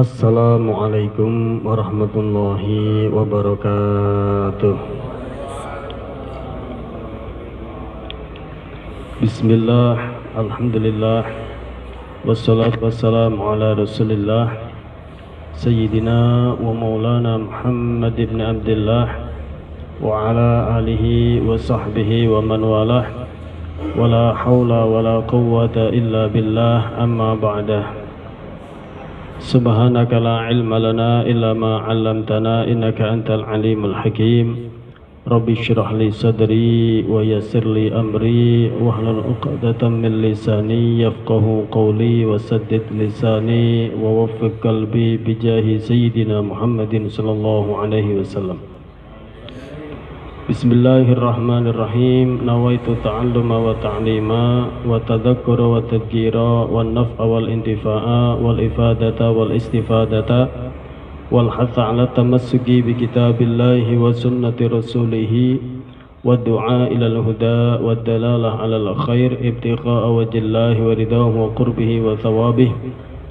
Assalamualaikum warahmatullahi wabarakatuh. Bismillah, alhamdulillah, wassalatu wassalamu ala rasulillah Sayyidina wa maulana Muhammad ibn Abdullah wa ala alihi wa sahbihi wa man walah wa la hawla wa la quwwata illa billah, amma ba'dah. Subhanaka la ilma lana illa ma 'allamtana innaka antal alimul hakim. Rabbi shrah li sadri wa yassir li amri wahlul 'uqdatam min lisani yafqahu qawli wa saddid lisani wa waffiq qalbi bijahi sayyidina Muhammadin sallallahu alaihi wasallam. Bismillahirrahmanirrahim. Nawaitu ta'alluma wa ta'lima wa tadhakkura wa tadhkira wa naf'a wal intifa'a wal ifadata wal istifadata wal hatha ala tamassuki bi kitabillahi wa sunnati rasulihi wa du'a ilal huda wa dalalah alal khair ibtiqa'a wajillahi wa ridahu wa qurbihi wa thawabih.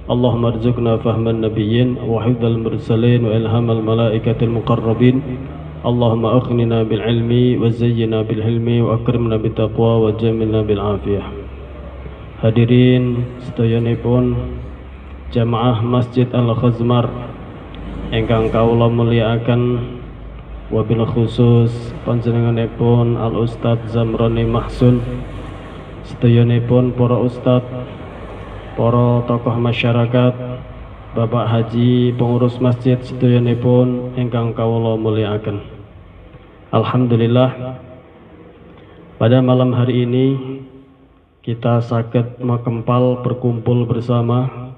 Allahumma arzuqna fahman nabiyyin wa hifdzal mursalin wa ilhamal malaikatil muqarrabin. Allahumma aghnina bil ilmi wa zayyina bil hilmi wa akrimna bit taqwa wa jamilna bil afiyah. Hadirin sedayanipun jamaah Masjid Al-Khazmar ingkang kawula mulyakaken, wabil khusus panjenenganipun Al Ustadz Zamroni Mahsun, sedayanipun para ustadz, para tokoh masyarakat, Bapak Haji, pengurus masjid sedayanipun ingkang kawula mulyakaken. Alhamdulillah, pada malam hari ini kita saged makempal berkumpul bersama.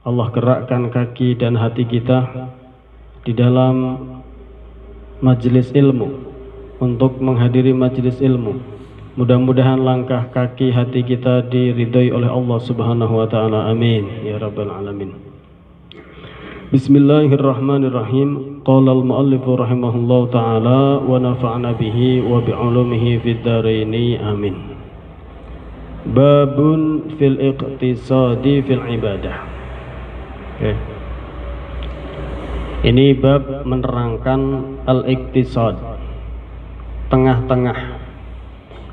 Allah gerakkan kaki dan hati kita di dalam majelis ilmu untuk menghadiri majelis ilmu. Mudah-mudahan langkah kaki hati kita diridhai oleh Allah Subhanahu wa taala. Amin ya rabbal alamin. Bismillahirrahmanirrahim. Qala al-muallif rahimahullahu ta'ala wa nafa'na bihi wa bi'ulumihi fid dharaini amin. Babun fil iqtisadi fil ibadah. Ini bab menerangkan al-iqtisad, tengah-tengah,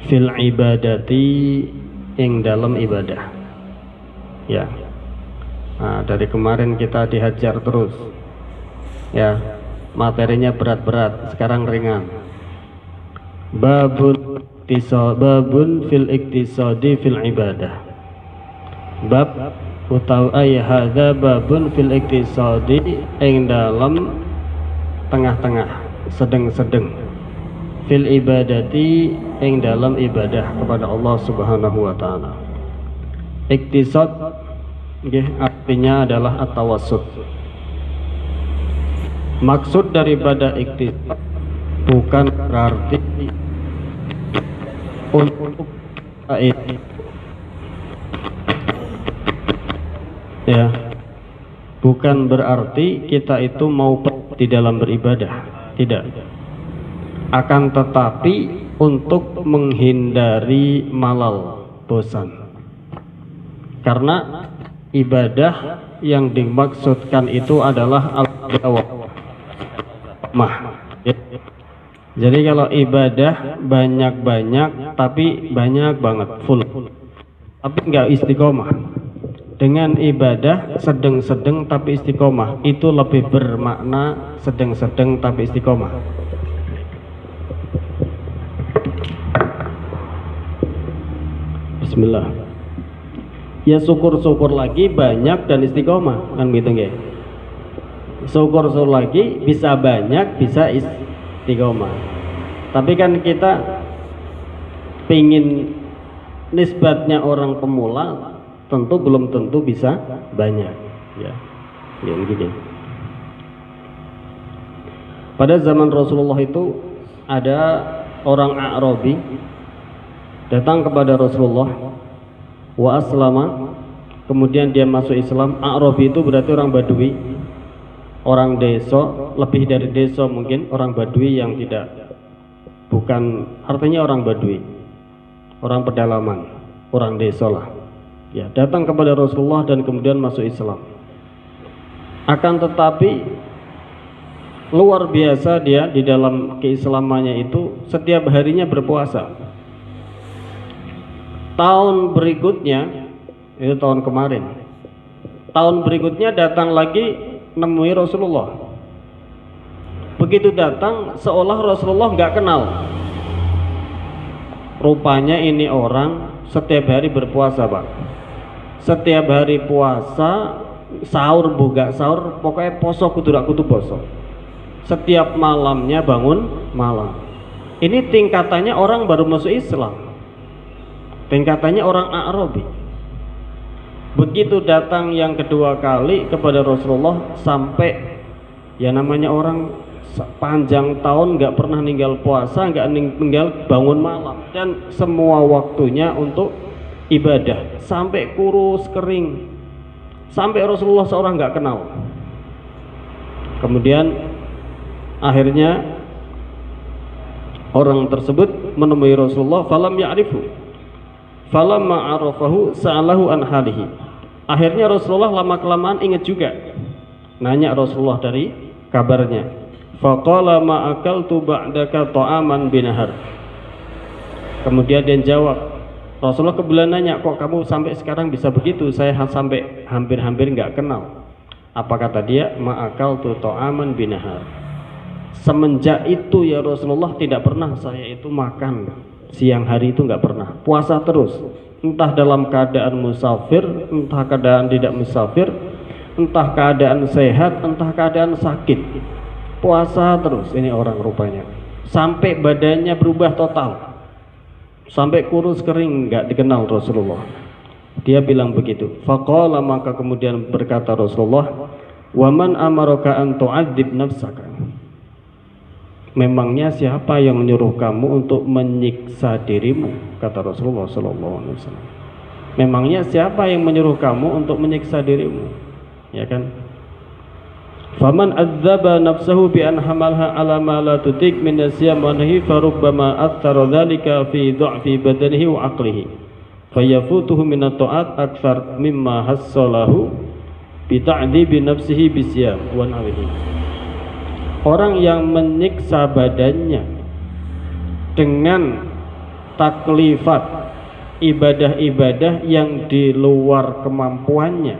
fil ibadati, ing dalam ibadah. Ya. Nah, dari kemarin kita dihajar terus, ya, materinya berat-berat, sekarang ringan. Babun fil iktisadi fil ibadah. Bab utawi hadza babun fil iktisadi, ing dalam tengah-tengah, sedeng-sedeng, fil ibadati, ing dalam ibadah kepada Allah Subhanahu wa taala. Iktisad artinya adalah at-tawassut. Maksud daripada iktisad bukan berarti untuk ini, ya, bukan berarti kita itu mau di dalam beribadah, tidak. Akan tetapi untuk menghindari malal, bosan. Karena ibadah yang dimaksudkan itu adalah al-dawamah. Jadi kalau ibadah banyak-banyak tapi banyak banget, full, tapi enggak istiqomah. Dengan ibadah sedang-sedang tapi istiqomah, itu lebih bermakna sedang-sedang tapi istiqomah. Bismillah. Ya syukur-syukur lagi banyak dan istiqomah, kan gitu nggih. Syukur-syukur lagi bisa banyak, bisa istiqomah. Tapi kan kita pingin nisbatnya orang pemula, tentu belum tentu bisa banyak, ya. Ya begini. Pada zaman Rasulullah itu ada orang A'rabi datang kepada Rasulullah, wa aslama, kemudian dia masuk Islam. A'rabi itu berarti orang Badui, orang desa, lebih dari desa mungkin, orang Badui yang tidak, bukan artinya orang Badui, orang pedalaman, orang desa lah. Ya, datang kepada Rasulullah dan kemudian masuk Islam. Akan tetapi luar biasa dia di dalam keislamannya itu setiap harinya berpuasa. Tahun berikutnya, itu tahun kemarin, tahun berikutnya datang lagi nemui Rasulullah. Begitu datang seolah Rasulullah nggak kenal. Rupanya ini orang setiap hari berpuasa, Pak. Setiap hari puasa, sahur buka sahur, pokoknya poso kudu poso. Setiap malamnya bangun malam. Ini tingkatannya orang baru masuk Islam. Tingkatannya orang A'rabi. Begitu datang yang kedua kali kepada Rasulullah, sampai ya namanya orang sepanjang tahun nggak pernah ninggal puasa, nggak ninggal bangun malam, dan semua waktunya untuk ibadah, sampai kurus kering, sampai Rasulullah seorang nggak kenal. Kemudian akhirnya orang tersebut menemui Rasulullah, falam ya'rifu, falamma arafahu sa'alahu an halihi. Akhirnya Rasulullah lama-kelamaan ingat juga, nanya Rasulullah dari kabarnya. Faqala ma akaltu ba'daka ta'aman binahar. Kemudian dia jawab, Rasulullah kebetulan nanya, kok kamu sampai sekarang bisa begitu? Saya sampai hampir-hampir nggak kenal. Apa kata dia? Ma akaltu ta'aman binahar. Semenjak itu ya Rasulullah, tidak pernah saya itu makan siang hari, itu nggak pernah, puasa terus, entah dalam keadaan musafir, entah keadaan tidak musafir, entah keadaan sehat, entah keadaan sakit, puasa terus ini orang rupanya, sampai badannya berubah total, sampai kurus kering, nggak dikenal Rasulullah. Dia bilang begitu. Faqala, maka kemudian berkata Rasulullah, waman amaraka an tu'adzib nafsaka. Memangnya siapa yang menyuruh kamu untuk menyiksa dirimu? Kata Rasulullah SAW. Memangnya siapa yang menyuruh kamu untuk menyiksa dirimu? Ya kan? Faman adzaba nafsahu bi an hamalha ala ma la tutik min asyam wa nahi farubbama athara dzalika fi dha'fi badanihi wa aqlihi fayafutuhu min at-ta'at akthar mimma hassalahu bi ta'dibi nafsihi bisyam wa nawihi. Orang yang menyiksa badannya dengan taklifat ibadah-ibadah yang di luar kemampuannya,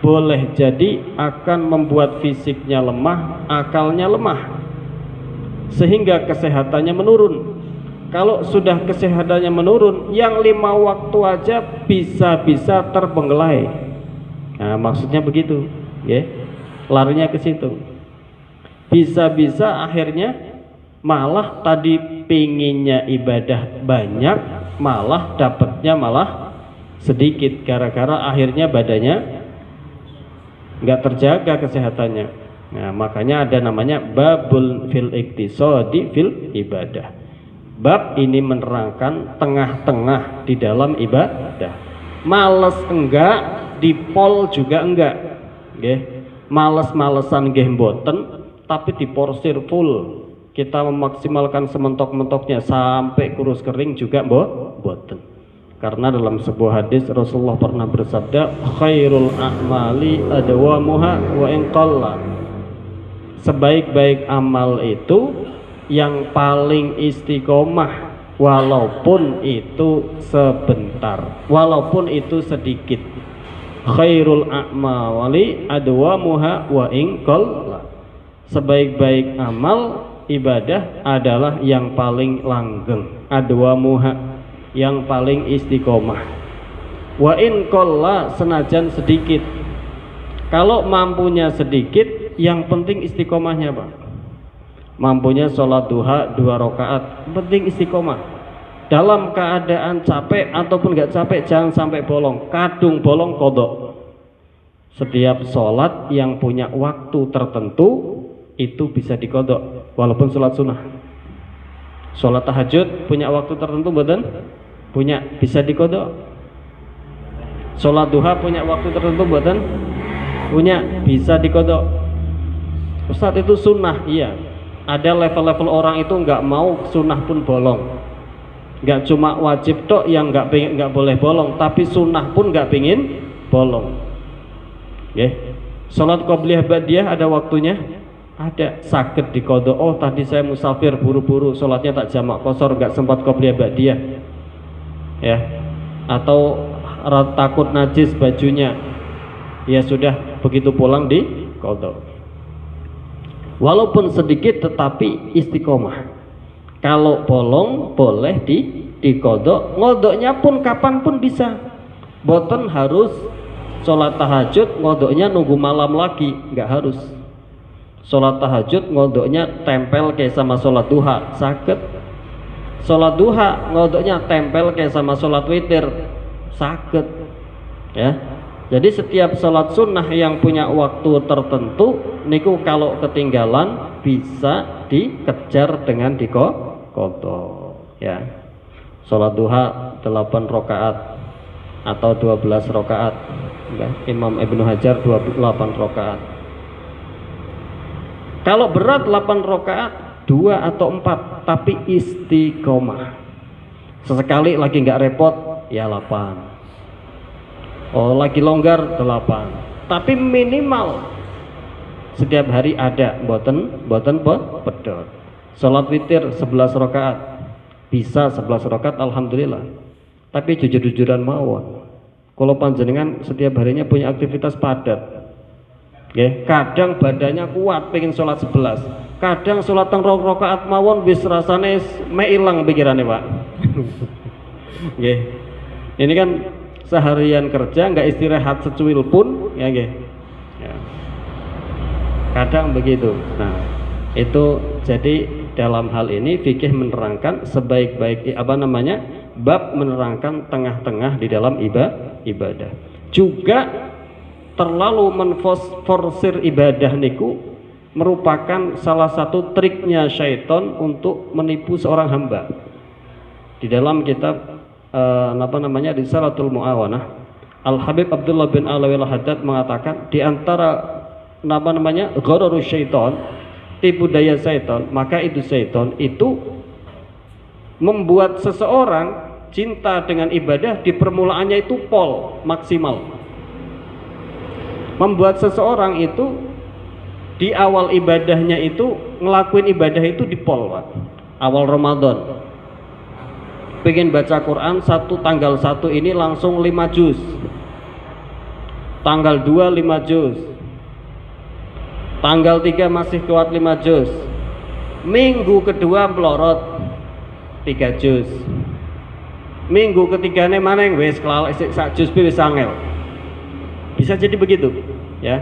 boleh jadi akan membuat fisiknya lemah, akalnya lemah, sehingga kesehatannya menurun. Kalau sudah kesehatannya menurun, yang 5 waktu aja bisa-bisa terbengkelai. Nah, maksudnya begitu, ya, larinya ke situ. Bisa-bisa akhirnya malah tadi pinginnya ibadah banyak, malah dapatnya malah sedikit, gara-gara akhirnya badannya nggak terjaga kesehatannya. Nah, makanya ada namanya babul fil iktisadi fil ibadah. Bab ini menerangkan tengah-tengah di dalam ibadah. Males enggak, dipol juga enggak, nggih. Males-malesan nggih mboten, tapi diporsir full. Kita memaksimalkan sementok-mentoknya sampai kurus kering juga mboten. Karena dalam sebuah hadis Rasulullah pernah bersabda, khairul a'mali adwamuha wa in qalla. Sebaik-baik amal itu yang paling istiqomah, walaupun itu sebentar, walaupun itu sedikit. Khairul a'mali adwamuha wa in qalla. Sebaik-baik amal ibadah adalah yang paling langgeng, adwamuha, yang paling istiqomah. Wa in qalla, senajan sedikit. Kalau mampunya sedikit, yang penting istiqomahnya, Pak. Mampunya sholat duha 2 rakaat, penting istiqomah. Dalam keadaan capek ataupun nggak capek, jangan sampai bolong. Kadung bolong kodok. Setiap sholat yang punya waktu tertentu itu bisa dikodok, walaupun sholat sunnah. Sholat tahajud punya waktu tertentu, betul? Punya, bisa dikodok. Sholat duha punya waktu tertentu, betul? Punya, bisa dikodok. Ustadz, itu sunnah, iya. Ada level-level orang itu nggak mau sunnah pun bolong. Nggak cuma wajib tok yang nggak boleh bolong, tapi sunnah pun nggak pingin bolong. Okay. Salat qobliyah ba'diyah ada waktunya? Ada. Sakit diqadha. Oh, tadi saya musafir buru-buru, salatnya tak jamak qashar, enggak sempat qobliyah ba'diyah. Ya. Atau takut najis bajunya. Ya sudah, begitu pulang di qadha. Walaupun sedikit tetapi istiqomah. Kalau bolong boleh diqadha, ngodoknya pun kapan pun bisa. Boten harus sholat tahajud ngodoknya nunggu malam lagi, nggak harus. Sholat tahajud ngodoknya tempel kayak sama sholat duha, sakit. Sholat duha ngodoknya tempel kayak sama sholat witir, sakit. Ya. Jadi setiap sholat sunnah yang punya waktu tertentu niku kalau ketinggalan bisa dikejar dengan diqadha. Ya. Sholat duha 8 rakaat atau 12 rakaat. Ya. Imam Ibnu Hajar 8 rakaat. Kalau berat 8 rakaat 2 atau 4 tapi istiqomah. Sesekali lagi nggak repot ya 8. Oh, lagi longgar 8. Tapi minimal setiap hari ada, boten pedot. Salat witir 11 rakaat. Bisa 11 rakaat alhamdulillah. Tapi jujur-jujuran mawon. Kalau panjenengan setiap harinya punya aktivitas padat. Ya, kadang badannya kuat pengen salat 11. Kadang salat teng rakaat mawon wis rasane me ilang pikirane, Pak. Nggih. Ini kan seharian kerja nggak istirahat secuil pun, ya nggih. Ya. Kadang begitu. Nah, itu jadi dalam hal ini fikih menerangkan sebaik-baik bab menerangkan tengah-tengah di dalam ibadah. Juga terlalu menforsir ibadah niku merupakan salah satu triknya syaitan untuk menipu seorang hamba. Di dalam kitab Risalatul Mu'awanah, Al-Habib Abdullah bin Alwi Al-Haddad mengatakan di antara ghararus syaitan, tipu daya syaitan, maka itu syaitan itu membuat seseorang cinta dengan ibadah di permulaannya itu pol maksimal. Membuat seseorang itu di awal ibadahnya itu ngelakuin ibadah itu di pol, Pak. Awal Ramadan pengen baca Quran tanggal 1 ini langsung 5 juz, tanggal 2 5 juz, tanggal 3 masih kuat 5 juz, minggu kedua melorot 3 juz, minggu ketiganya mana yang wes kelal sak juz wis angel. Bisa jadi begitu ya.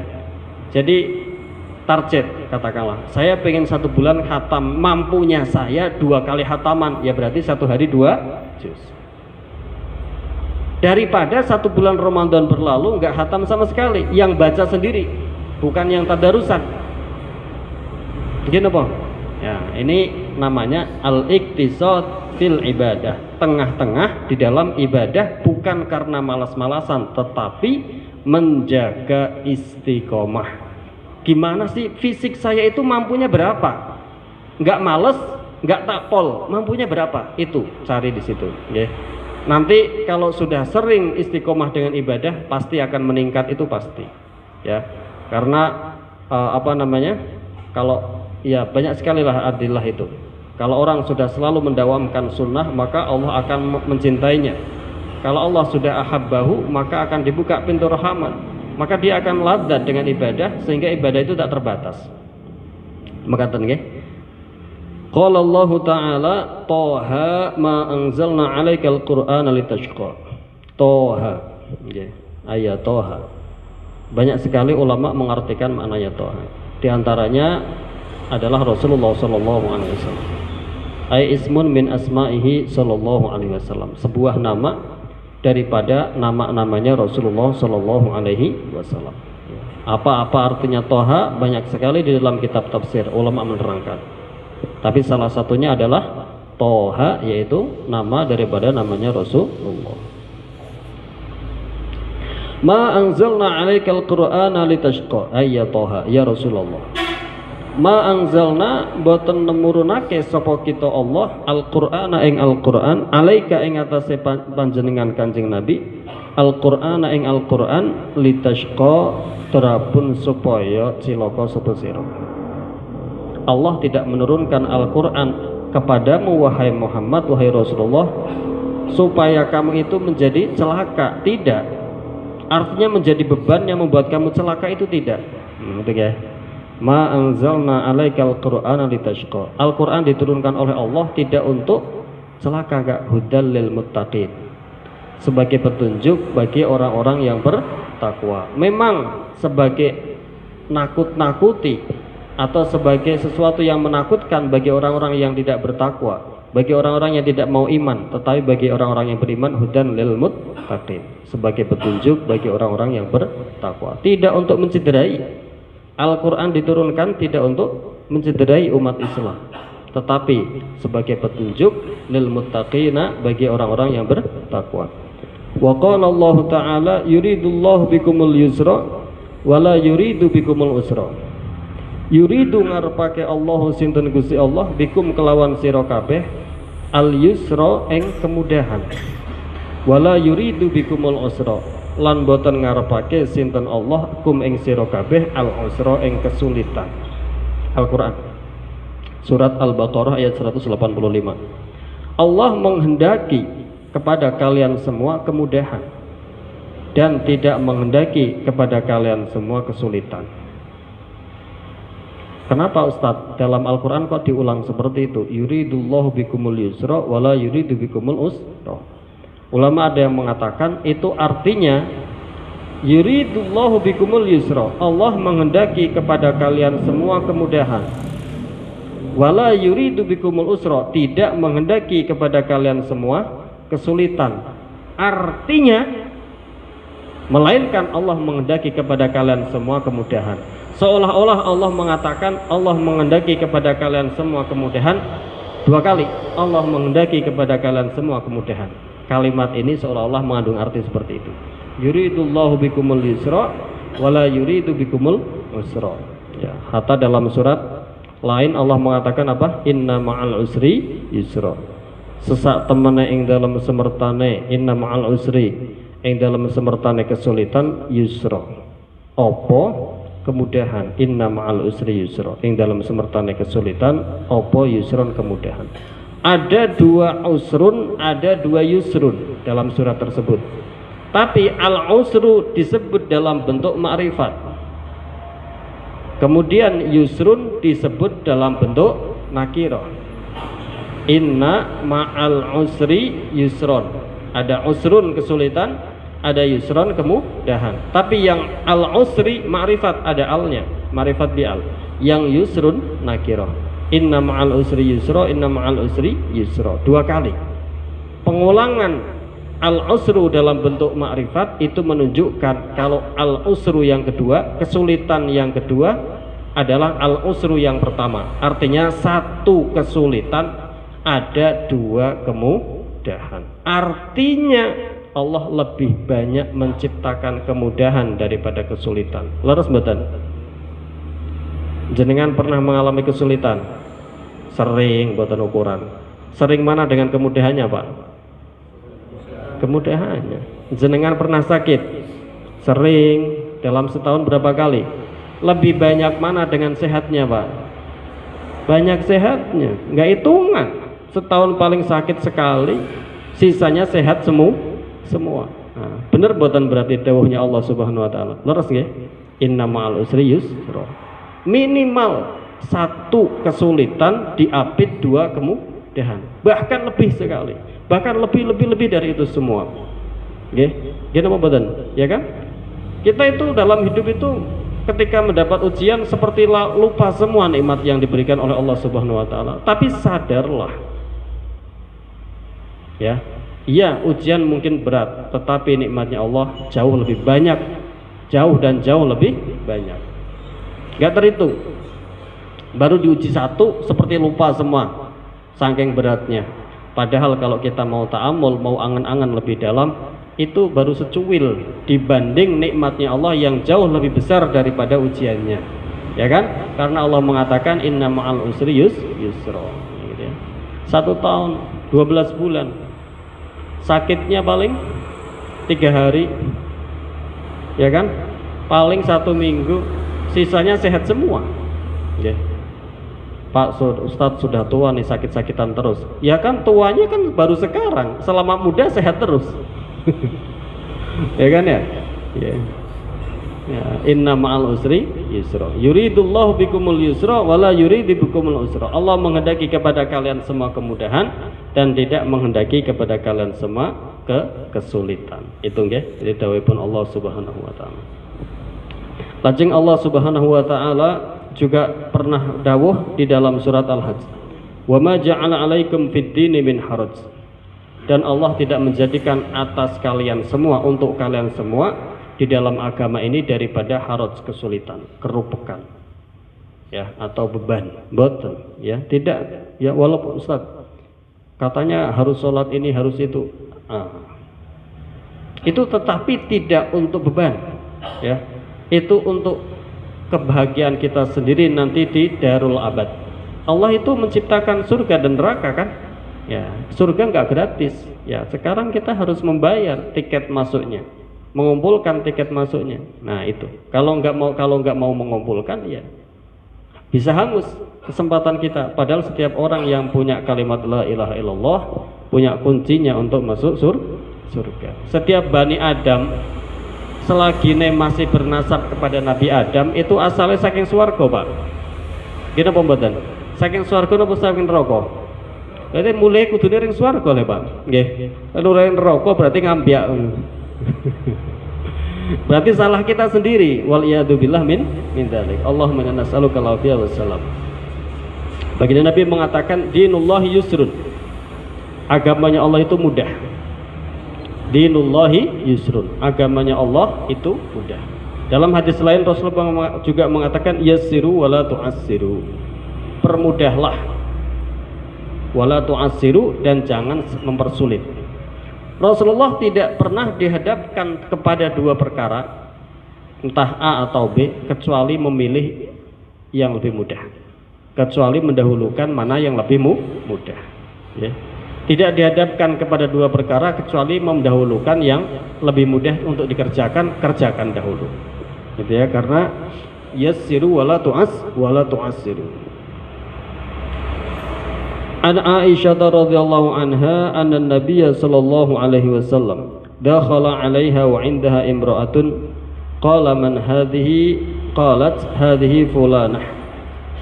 Jadi target katakanlah saya pengen 1 bulan khatam, mampunya saya 2 kali khataman, ya berarti 1 hari 2 juz. Daripada 1 bulan Ramadan berlalu nggak khatam sama sekali, yang baca sendiri bukan yang tadarusan. Begini Pak ya, ini namanya al-iqtisad fil ibadah, tengah-tengah di dalam ibadah, bukan karena malas-malasan tetapi menjaga istiqomah. Gimana sih fisik saya itu mampunya berapa? Nggak males, nggak takpol, mampunya berapa? Itu cari di situ. Ya. Nanti kalau sudah sering istiqomah dengan ibadah, pasti akan meningkat, itu pasti. Ya, karena kalau ya banyak sekali lah adillah itu. Kalau orang sudah selalu mendawamkan sunnah, maka Allah akan mencintainya. Kalau Allah sudah ahabbahu, maka akan dibuka pintu rahmat. Maka dia akan ladzat dengan ibadah sehingga ibadah itu tak terbatas. Maka nggih. Qala Allah Ta'ala, Toha ma anzalna 'alaikal Qur'ana litashqa. Toha. Nggih. Ayat Toha. Banyak sekali ulama mengartikan maknanya Toha. Di antaranya adalah Rasulullah sallallahu alaihi wasallam. Ai ismun min asma'ihi sallallahu alaihi wasallam. Sebuah nama daripada nama-namanya Rasulullah Sallallahu Alaihi Wasallam. Apa-apa artinya Toha banyak sekali di dalam kitab tafsir ulama menerangkan. Tapi salah satunya adalah Toha, yaitu nama daripada namanya Rasulullah. Ma anzalna 'alaikal Qur'ana litashqa, ayya Toha, ya Rasulullah. Ma anzalna boten nemurunake sapa kita Allah Al-Qur'ana ing Al-Qur'an alaika ing atase panjenengan Kanjeng Nabi Al-Qur'ana ing Al-Qur'an litashqa terapun supaya cilaka sapa sira. Allah tidak menurunkan Al-Qur'an kepadamu wahai Muhammad, wahai Rasulullah, supaya kamu itu menjadi celaka. Tidak. Artinya menjadi beban yang membuat kamu celaka itu tidak. Betul ya? Ma anzalna 'alaikal Qur'ana litashqa. Al-Qur'an diturunkan oleh Allah tidak untuk celaka, enggak. Hudal lil muttaqin. Sebagai petunjuk bagi orang-orang yang bertakwa. Memang sebagai nakut-nakuti atau sebagai sesuatu yang menakutkan bagi orang-orang yang tidak bertakwa, bagi orang-orang yang tidak mau iman, tetapi bagi orang-orang yang beriman hudan lil muttaqin, sebagai petunjuk bagi orang-orang yang bertakwa. Tidak untuk mencederai. Al-Qur'an diturunkan tidak untuk mencederai umat Islam, tetapi sebagai petunjuk lil muttaqina, bagi orang-orang yang bertakwa. Wa qala Allah Ta'ala yuridullahu bikumul yusra wala yuridu bikumul usra. Yuridu ngarepake Allah sinten Gusti Allah bikum kelawan sira kabeh al yusra ing kemudahan, wala yuridu bikumul usra lan boten ngarepake sinten Allah kum ing sira kabeh al usra ing kesulitan. Al-Qur'an surat Al-Baqarah ayat 185. Allah menghendaki kepada kalian semua kemudahan dan tidak menghendaki kepada kalian semua kesulitan. Kenapa Ustadz? Dalam Al-Quran kok diulang seperti itu? Yuridullahu bikumul yusra wala yuridu bikumul usra. Ulama ada yang mengatakan itu artinya yuridullahu bikumul yusra, Allah menghendaki kepada kalian semua kemudahan. Wala yuridu bikumul usra, tidak menghendaki kepada kalian semua kesulitan. Artinya melainkan Allah menghendaki kepada kalian semua kemudahan. Seolah-olah Allah mengatakan Allah menghendaki kepada kalian semua kemudahan dua kali. Allah menghendaki kepada kalian semua kemudahan. Kalimat ini seolah-olah mengandung arti seperti itu. Yuridullahu bikumul yusra wala yuridu bikumul usra. Ya, hatta dalam surat lain Allah mengatakan apa? Inna ma'al usri yusra. Sesak temene ing dalam semertane, inna ma'al usri ing dalam semertane kesulitan yusra. Apa? Kemudahan. Inna ma'al usri yusra ing dalam semertane kesulitan apa yusron kemudahan. Ada dua usrun, ada dua yusrun dalam surat tersebut. Tapi al-usru disebut dalam bentuk ma'rifat. Kemudian yusrun disebut dalam bentuk nakirah. Inna ma'al usri yusron. Ada usrun kesulitan, ada yusron kemudahan. Tapi yang al-usri ma'rifat, ada alnya, ma'rifat bi'al. Yang yusrun nakirah. Inna ma'al usri yusra, inna ma'al usri yusra. Dua kali pengulangan al-usru dalam bentuk ma'rifat itu menunjukkan kalau al-usru yang kedua, kesulitan yang kedua adalah al-usru yang pertama. Artinya satu kesulitan ada dua kemudahan. Artinya Allah lebih banyak menciptakan kemudahan daripada kesulitan. Leres mboten? Jenengan pernah mengalami kesulitan? Sering, mboten ukuran. Sering mana dengan kemudahannya, Pak? Kemudahannya. Jenengan pernah sakit? Sering. Dalam setahun berapa kali? Lebih banyak mana dengan sehatnya, Pak? Banyak sehatnya, nggak hitungan. Setahun paling sakit sekali, sisanya sehat semua. Nah, bener boten berarti dawuhnya Allah Subhanahu wa taala. Leres nggih? Inna ma'al usri yusra. Minimal satu kesulitan diapit dua kemudahan. Bahkan lebih sekali. Bahkan lebih dari itu semua. Nggih? Nggih napa boten? Ya kan? Kita itu dalam hidup itu ketika mendapat ujian seperti lupa semua nikmat yang diberikan oleh Allah Subhanahu wa taala. Tapi sadarlah. Ya. Iya, ujian mungkin berat, tetapi nikmatnya Allah jauh lebih banyak. Jauh lebih banyak. Gak terhitung. Baru diuji satu seperti lupa semua, saking beratnya. Padahal kalau kita mau ta'amul, mau angan-angan lebih dalam, itu baru secuil dibanding nikmatnya Allah yang jauh lebih besar daripada ujiannya. Ya kan? Karena Allah mengatakan inna ma'al usri yusra. Gitu ya. 1 tahun 12 bulan sakitnya paling 3 hari, ya kan? Paling 1 minggu, sisanya sehat semua. Ya. Pak Ustadz sudah tua nih, sakit-sakitan terus. Ya kan, tuanya kan baru sekarang, selama muda sehat terus. Ya kan ya? Ya. Ya, inna ma'al usri yusra. Yuridullahu bikumul yusra wala yuridu bikumul usra. Allah menghendaki kepada kalian semua kemudahan dan tidak menghendaki kepada kalian semua kesulitan. Itu nggih, jadi dawuhipun Allah Subhanahu wa taala. Lajeng Allah Subhanahu wa taala juga pernah dawuh di dalam surat Al-Hajj. Wa ma ja'ala 'alaikum fid dini min haraj. Dan Allah tidak menjadikan atas kalian semua, untuk kalian semua di dalam agama ini daripada haraj, kesulitan, kerupekan, ya, atau beban, boten, ya, tidak, ya, walaupun Ustaz katanya harus sholat ini, harus itu, itu tetapi tidak untuk beban, ya, itu untuk kebahagiaan kita sendiri nanti di darul abad. Allah itu menciptakan surga dan neraka kan, ya, surga nggak gratis, ya, sekarang kita harus membayar tiket masuknya, mengumpulkan tiket masuknya. Nah itu, kalau nggak mau mengumpulkan, ya bisa hangus kesempatan kita. Padahal setiap orang yang punya kalimat la ilaha illallah punya kuncinya untuk masuk surga. Setiap Bani Adam selagi masih bernasab kepada Nabi Adam itu asalnya saking swarga, Pak. Gini pembuatan saking swarga napa saking neraka? Jadi mulai kudune ring swarga le, Pak. Nggih. Lalu ring neraka berarti ngambiak. Berarti salah kita sendiri. Wal iyadu billah min dzalik. Allahumma inna nas'aluka al-afiyah wassalam. Baginda Nabi mengatakan dinullahi yusrun. Agamanya Allah itu mudah. Dinullahi yusrun. Agamanya Allah itu mudah. Dalam hadis lain Rasulullah juga mengatakan yassiru wala tu'assiru. Permudahlah wala tu'assiru, dan jangan mempersulit. Rasulullah tidak pernah dihadapkan kepada 2 perkara, entah A atau B, kecuali memilih yang lebih mudah, kecuali mendahulukan mana yang lebih mudah, ya. Tidak dihadapkan kepada 2 perkara kecuali mendahulukan yang lebih mudah untuk dikerjakan, kerjakan dahulu, gitu ya, karena yassiru wala tu'assiru. An Aisyah radhiyallahu anha anna Nabiy sallallahu alaihi wasallam dakhala 'alaiha wa 'indaha imra'atun qala man hadhihi, qalat hadhihi fulanah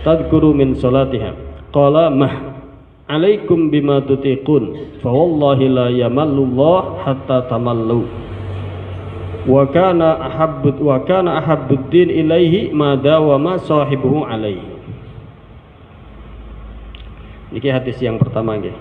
tadhkuru min salatiha qala mah 'alaikum bima tutiqun fa wallahi la yamallullah hatta tamallu wa kana ahabbud din ilaihi ma dawama sahibuhu alaihi. Ini hadis yang pertama nggih.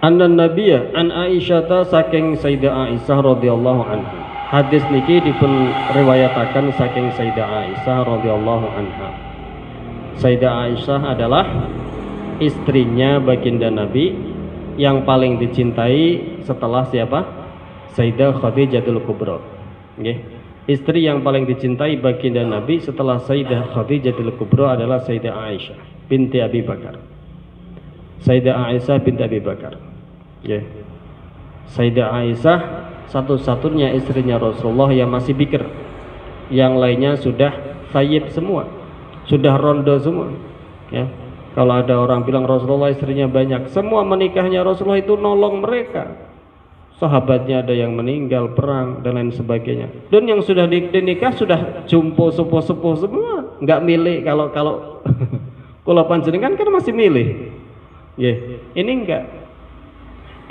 Anna Nabiyya an Aisyah saking Sayyidah Aisyah radhiyallahu anha. Hadis niki dipun riwayataken saking Sayyidah Aisyah radhiyallahu anha. Sayyidah Aisyah adalah istrinya baginda Nabi yang paling dicintai setelah siapa? Sayyidah Khadijatul Kubra. Okay. Istri yang paling dicintai baginda Nabi setelah Sayyidah Khadijatul Kubra adalah Sayyidah Aisyah binti Abi Bakar. Sayyidah Aisyah binti Abi Bakar. Okay. Sayyidah Aisyah satu-satunya istrinya Rasulullah yang masih bikir. Yang lainnya sudah thayyib semua, sudah rondo semua. Ya. Kalau ada orang bilang Rasulullah istrinya banyak, semua menikahnya Rasulullah itu nolong mereka. Sahabatnya ada yang meninggal, perang dan lain sebagainya. Dan yang sudah dinikah sudah jumpo sepuh-sepuh semua, nggak milih. Kalau kalau panjenengan kan masih milih. Ini enggak.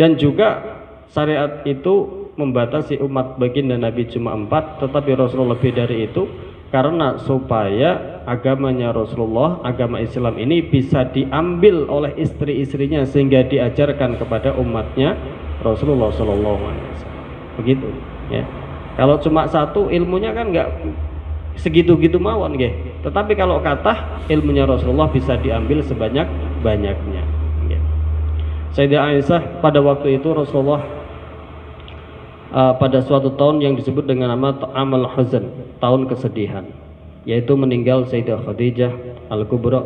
Dan juga syariat itu membatasi umat baginda Nabi cuma 4, tetapi Rasulullah lebih dari itu. Karena supaya agamanya Rasulullah, agama Islam ini bisa diambil oleh istri-istrinya sehingga diajarkan kepada umatnya Rasulullah Sallallahu Alaihi Wasallam. Begitu, ya. Kalau cuma 1 ilmunya kan nggak segitu-gitu mawon, ya. Tetapi kalau kathah ilmunya Rasulullah bisa diambil sebanyak-banyaknya. Ya. Sayyidah Aisyah pada waktu itu Rasulullah pada suatu tahun yang disebut dengan nama Amal Huzn, tahun kesedihan, yaitu meninggal Sayyidah Khadijah Al-Kubra,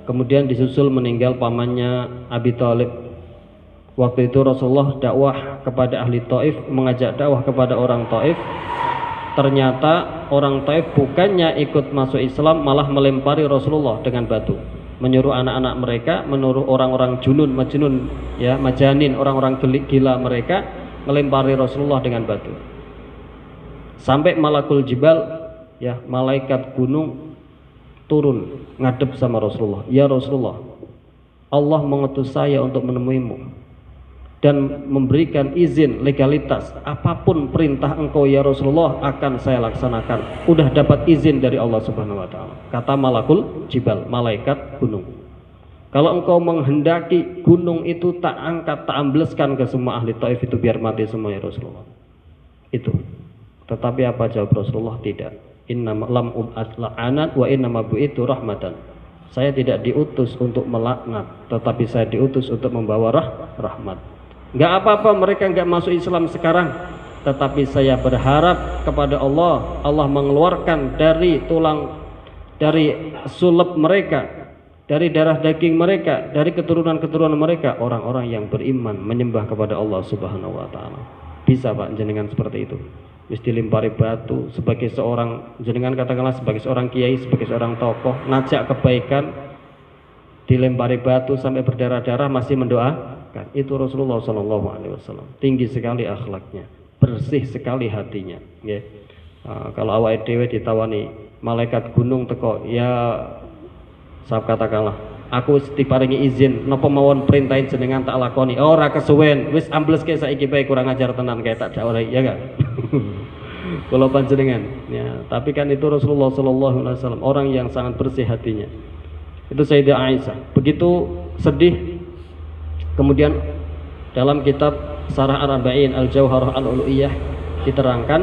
kemudian disusul meninggal pamannya Abi Thalib. Waktu itu Rasulullah dakwah kepada ahli Taif, mengajak dakwah kepada orang Taif. Ternyata orang Taif bukannya ikut masuk Islam, malah melempari Rasulullah dengan batu, menyuruh anak-anak mereka, menyuruh orang-orang junun, majnun, ya, majanin, orang-orang gila mereka, melempari Rasulullah dengan batu. Sampai malakul jibal, ya, malaikat gunung turun ngadep sama Rasulullah. Ya Rasulullah, Allah mengutus saya untuk menemuimu dan memberikan izin legalitas, apapun perintah engkau ya Rasulullah akan saya laksanakan. Udah dapat izin dari Allah Subhanahu wa taala. Kata malakul jibal, malaikat gunung, kalau engkau menghendaki gunung itu tak angkat, tak ambleskan ke semua ahli Taif itu biar mati semua ya Rasulullah. Itu. Tetapi apa jawab Rasulullah? Tidak. Innama lam ub'at la'anan wa innama bu'itu rahmatan. Saya tidak diutus untuk melaknat, tetapi saya diutus untuk membawa rahmat. Enggak apa-apa mereka enggak masuk Islam sekarang, tetapi saya berharap kepada Allah, Allah mengeluarkan dari tulang, dari sulap mereka, dari darah daging mereka, dari keturunan-keturunan mereka, orang-orang yang beriman menyembah kepada Allah Subhanahu wa taala. Bisa Pak jenengan seperti itu? Mesti lempari batu sebagai seorang, jenengan katakanlah sebagai seorang kiai, sebagai seorang tokoh, ngajak kebaikan, dilempari batu sampai berdarah-darah masih mendoakan. Itu Rasulullah SAW. Tinggi sekali akhlaknya, bersih sekali hatinya, ya. Kalau awake dhewe ditawani malaikat gunung teko, ya saya katakanlah, aku diparingi izin napa mawon perintahin jenengan tak lakoni. Ora kesuwen, wis ambleske saiki bae, kurang ajar tenan kae tak ora, ya enggak? Kalau panjenengan, ya. Tapi kan itu Rasulullah SAW, orang yang sangat bersih hatinya. Itu Sayyidah Aisyah. Begitu sedih. Kemudian dalam kitab Sarah Arba'in Al-Jauharah Al-Ulu'iyah diterangkan,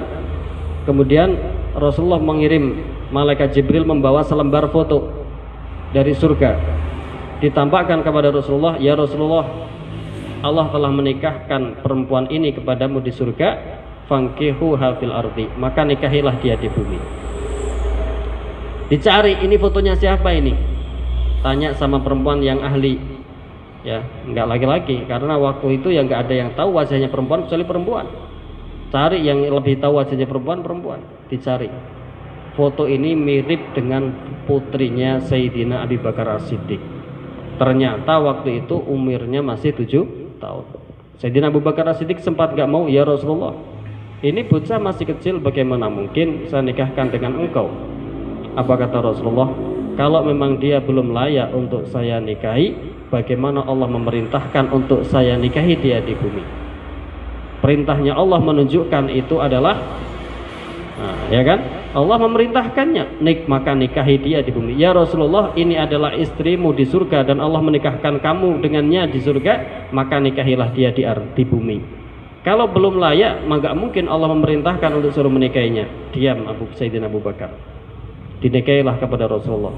kemudian Rasulullah mengirim malaikat Jibril membawa selembar foto dari surga, ditampakkan kepada Rasulullah. Ya Rasulullah, Allah telah menikahkan perempuan ini kepadamu di surga, fankihuha fil ardi, maka nikahilah dia di bumi. Dicari, ini fotonya siapa ini? Tanya sama perempuan yang ahli, ya, enggak laki-laki, karena waktu itu ya enggak ada yang tahu wajahnya perempuan kecuali perempuan. Cari yang lebih tahu wajahnya perempuan. Dicari, foto ini mirip dengan putrinya Sayyidina Abi Bakar As-Siddiq. Ternyata waktu itu umurnya masih 7 tahun. Sayyidina Abu Bakar As-Siddiq sempat enggak mau, ya Rasulullah, ini bocah masih kecil, bagaimana mungkin saya nikahkan dengan engkau? Apa kata Rasulullah? Kalau memang dia belum layak untuk saya nikahi, bagaimana Allah memerintahkan untuk saya nikahi dia di bumi? Perintahnya Allah menunjukkan itu adalah, ya kan? Allah memerintahkannya, maka nikahi dia di bumi. Ya Rasulullah, ini adalah istrimu di surga dan Allah menikahkan kamu dengannya di surga, maka nikahilah dia di bumi. Kalau belum layak, maka mungkin Allah memerintahkan untuk suruh menikahinya. Diam Sayyidina Abu Bakar. Dinikahilah kepada Rasulullah.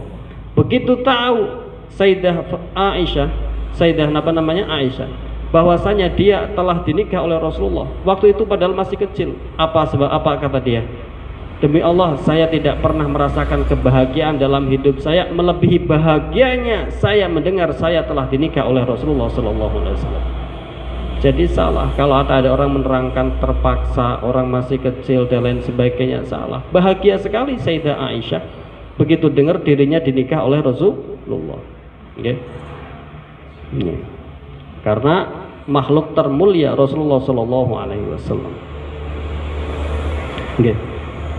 Begitu tahu Sayyidah Aisyah, Aisyah, bahwasanya dia telah dinikah oleh Rasulullah waktu itu padahal masih kecil. Apa kata dia? Demi Allah, saya tidak pernah merasakan kebahagiaan dalam hidup saya melebihi bahagianya saya mendengar saya telah dinikah oleh Rasulullah SAW. Jadi salah kalau ada orang menerangkan terpaksa, orang masih kecil dan lain sebagainya, salah. Bahagia sekali Sayyidah Aisyah begitu dengar dirinya dinikah oleh Rasulullah. Okay. Karena makhluk termulia Rasulullah Sallallahu Alaihi Wasallam. Okay.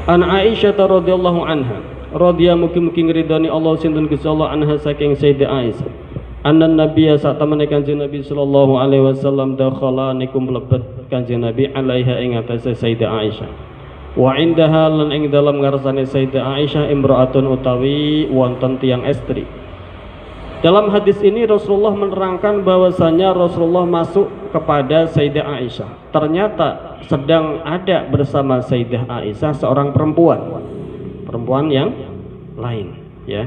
An Aisyah radhiyallahu anha, radhiyallahu mugi-mugi ngridani Allah sinten Gusti Allah anha saking Sayyidah Aisyah. Anna Nabiyya sak temene Kanjeng Nabi sallallahu alaihi wasallam dakhala niku mlebet Kanjeng Nabi alaiha ing atase Sayyidah Aisyah. Wa indaha lan ing dalam ngarsane Sayyidah Aisyah imra'atun utawi wonten tiyang estri. Dalam hadis ini Rasulullah menerangkan bahwasanya Rasulullah masuk kepada Sayyidah Aisyah. Ternyata sedang ada bersama Sayyidah Aisyah seorang perempuan yang lain, ya.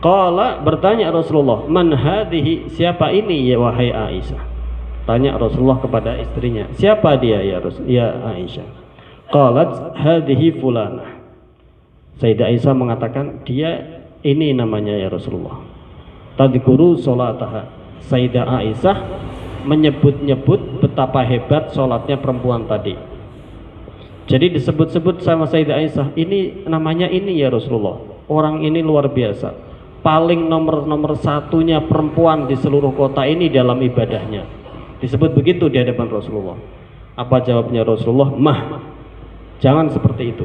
Qala bertanya Rasulullah, "Man hadhihi? Siapa ini ya wahai Aisyah?" Tanya Rasulullah kepada istrinya, siapa dia ya Rasul? Ya Aisyah. Qalat hadhihi fulanah. Sayyidah Aisyah mengatakan, dia ini namanya ya Rasulullah. Tadhkuru sholataha. Sayyidah Aisyah menyebut-nyebut betapa hebat sholatnya perempuan tadi. Jadi disebut-sebut sama Sayyidah Aisyah, ini namanya ini ya Rasulullah, orang ini luar biasa, paling nomor satunya perempuan di seluruh kota ini dalam ibadahnya. Disebut begitu di hadapan Rasulullah. Apa jawabnya Rasulullah? Mah, jangan seperti itu.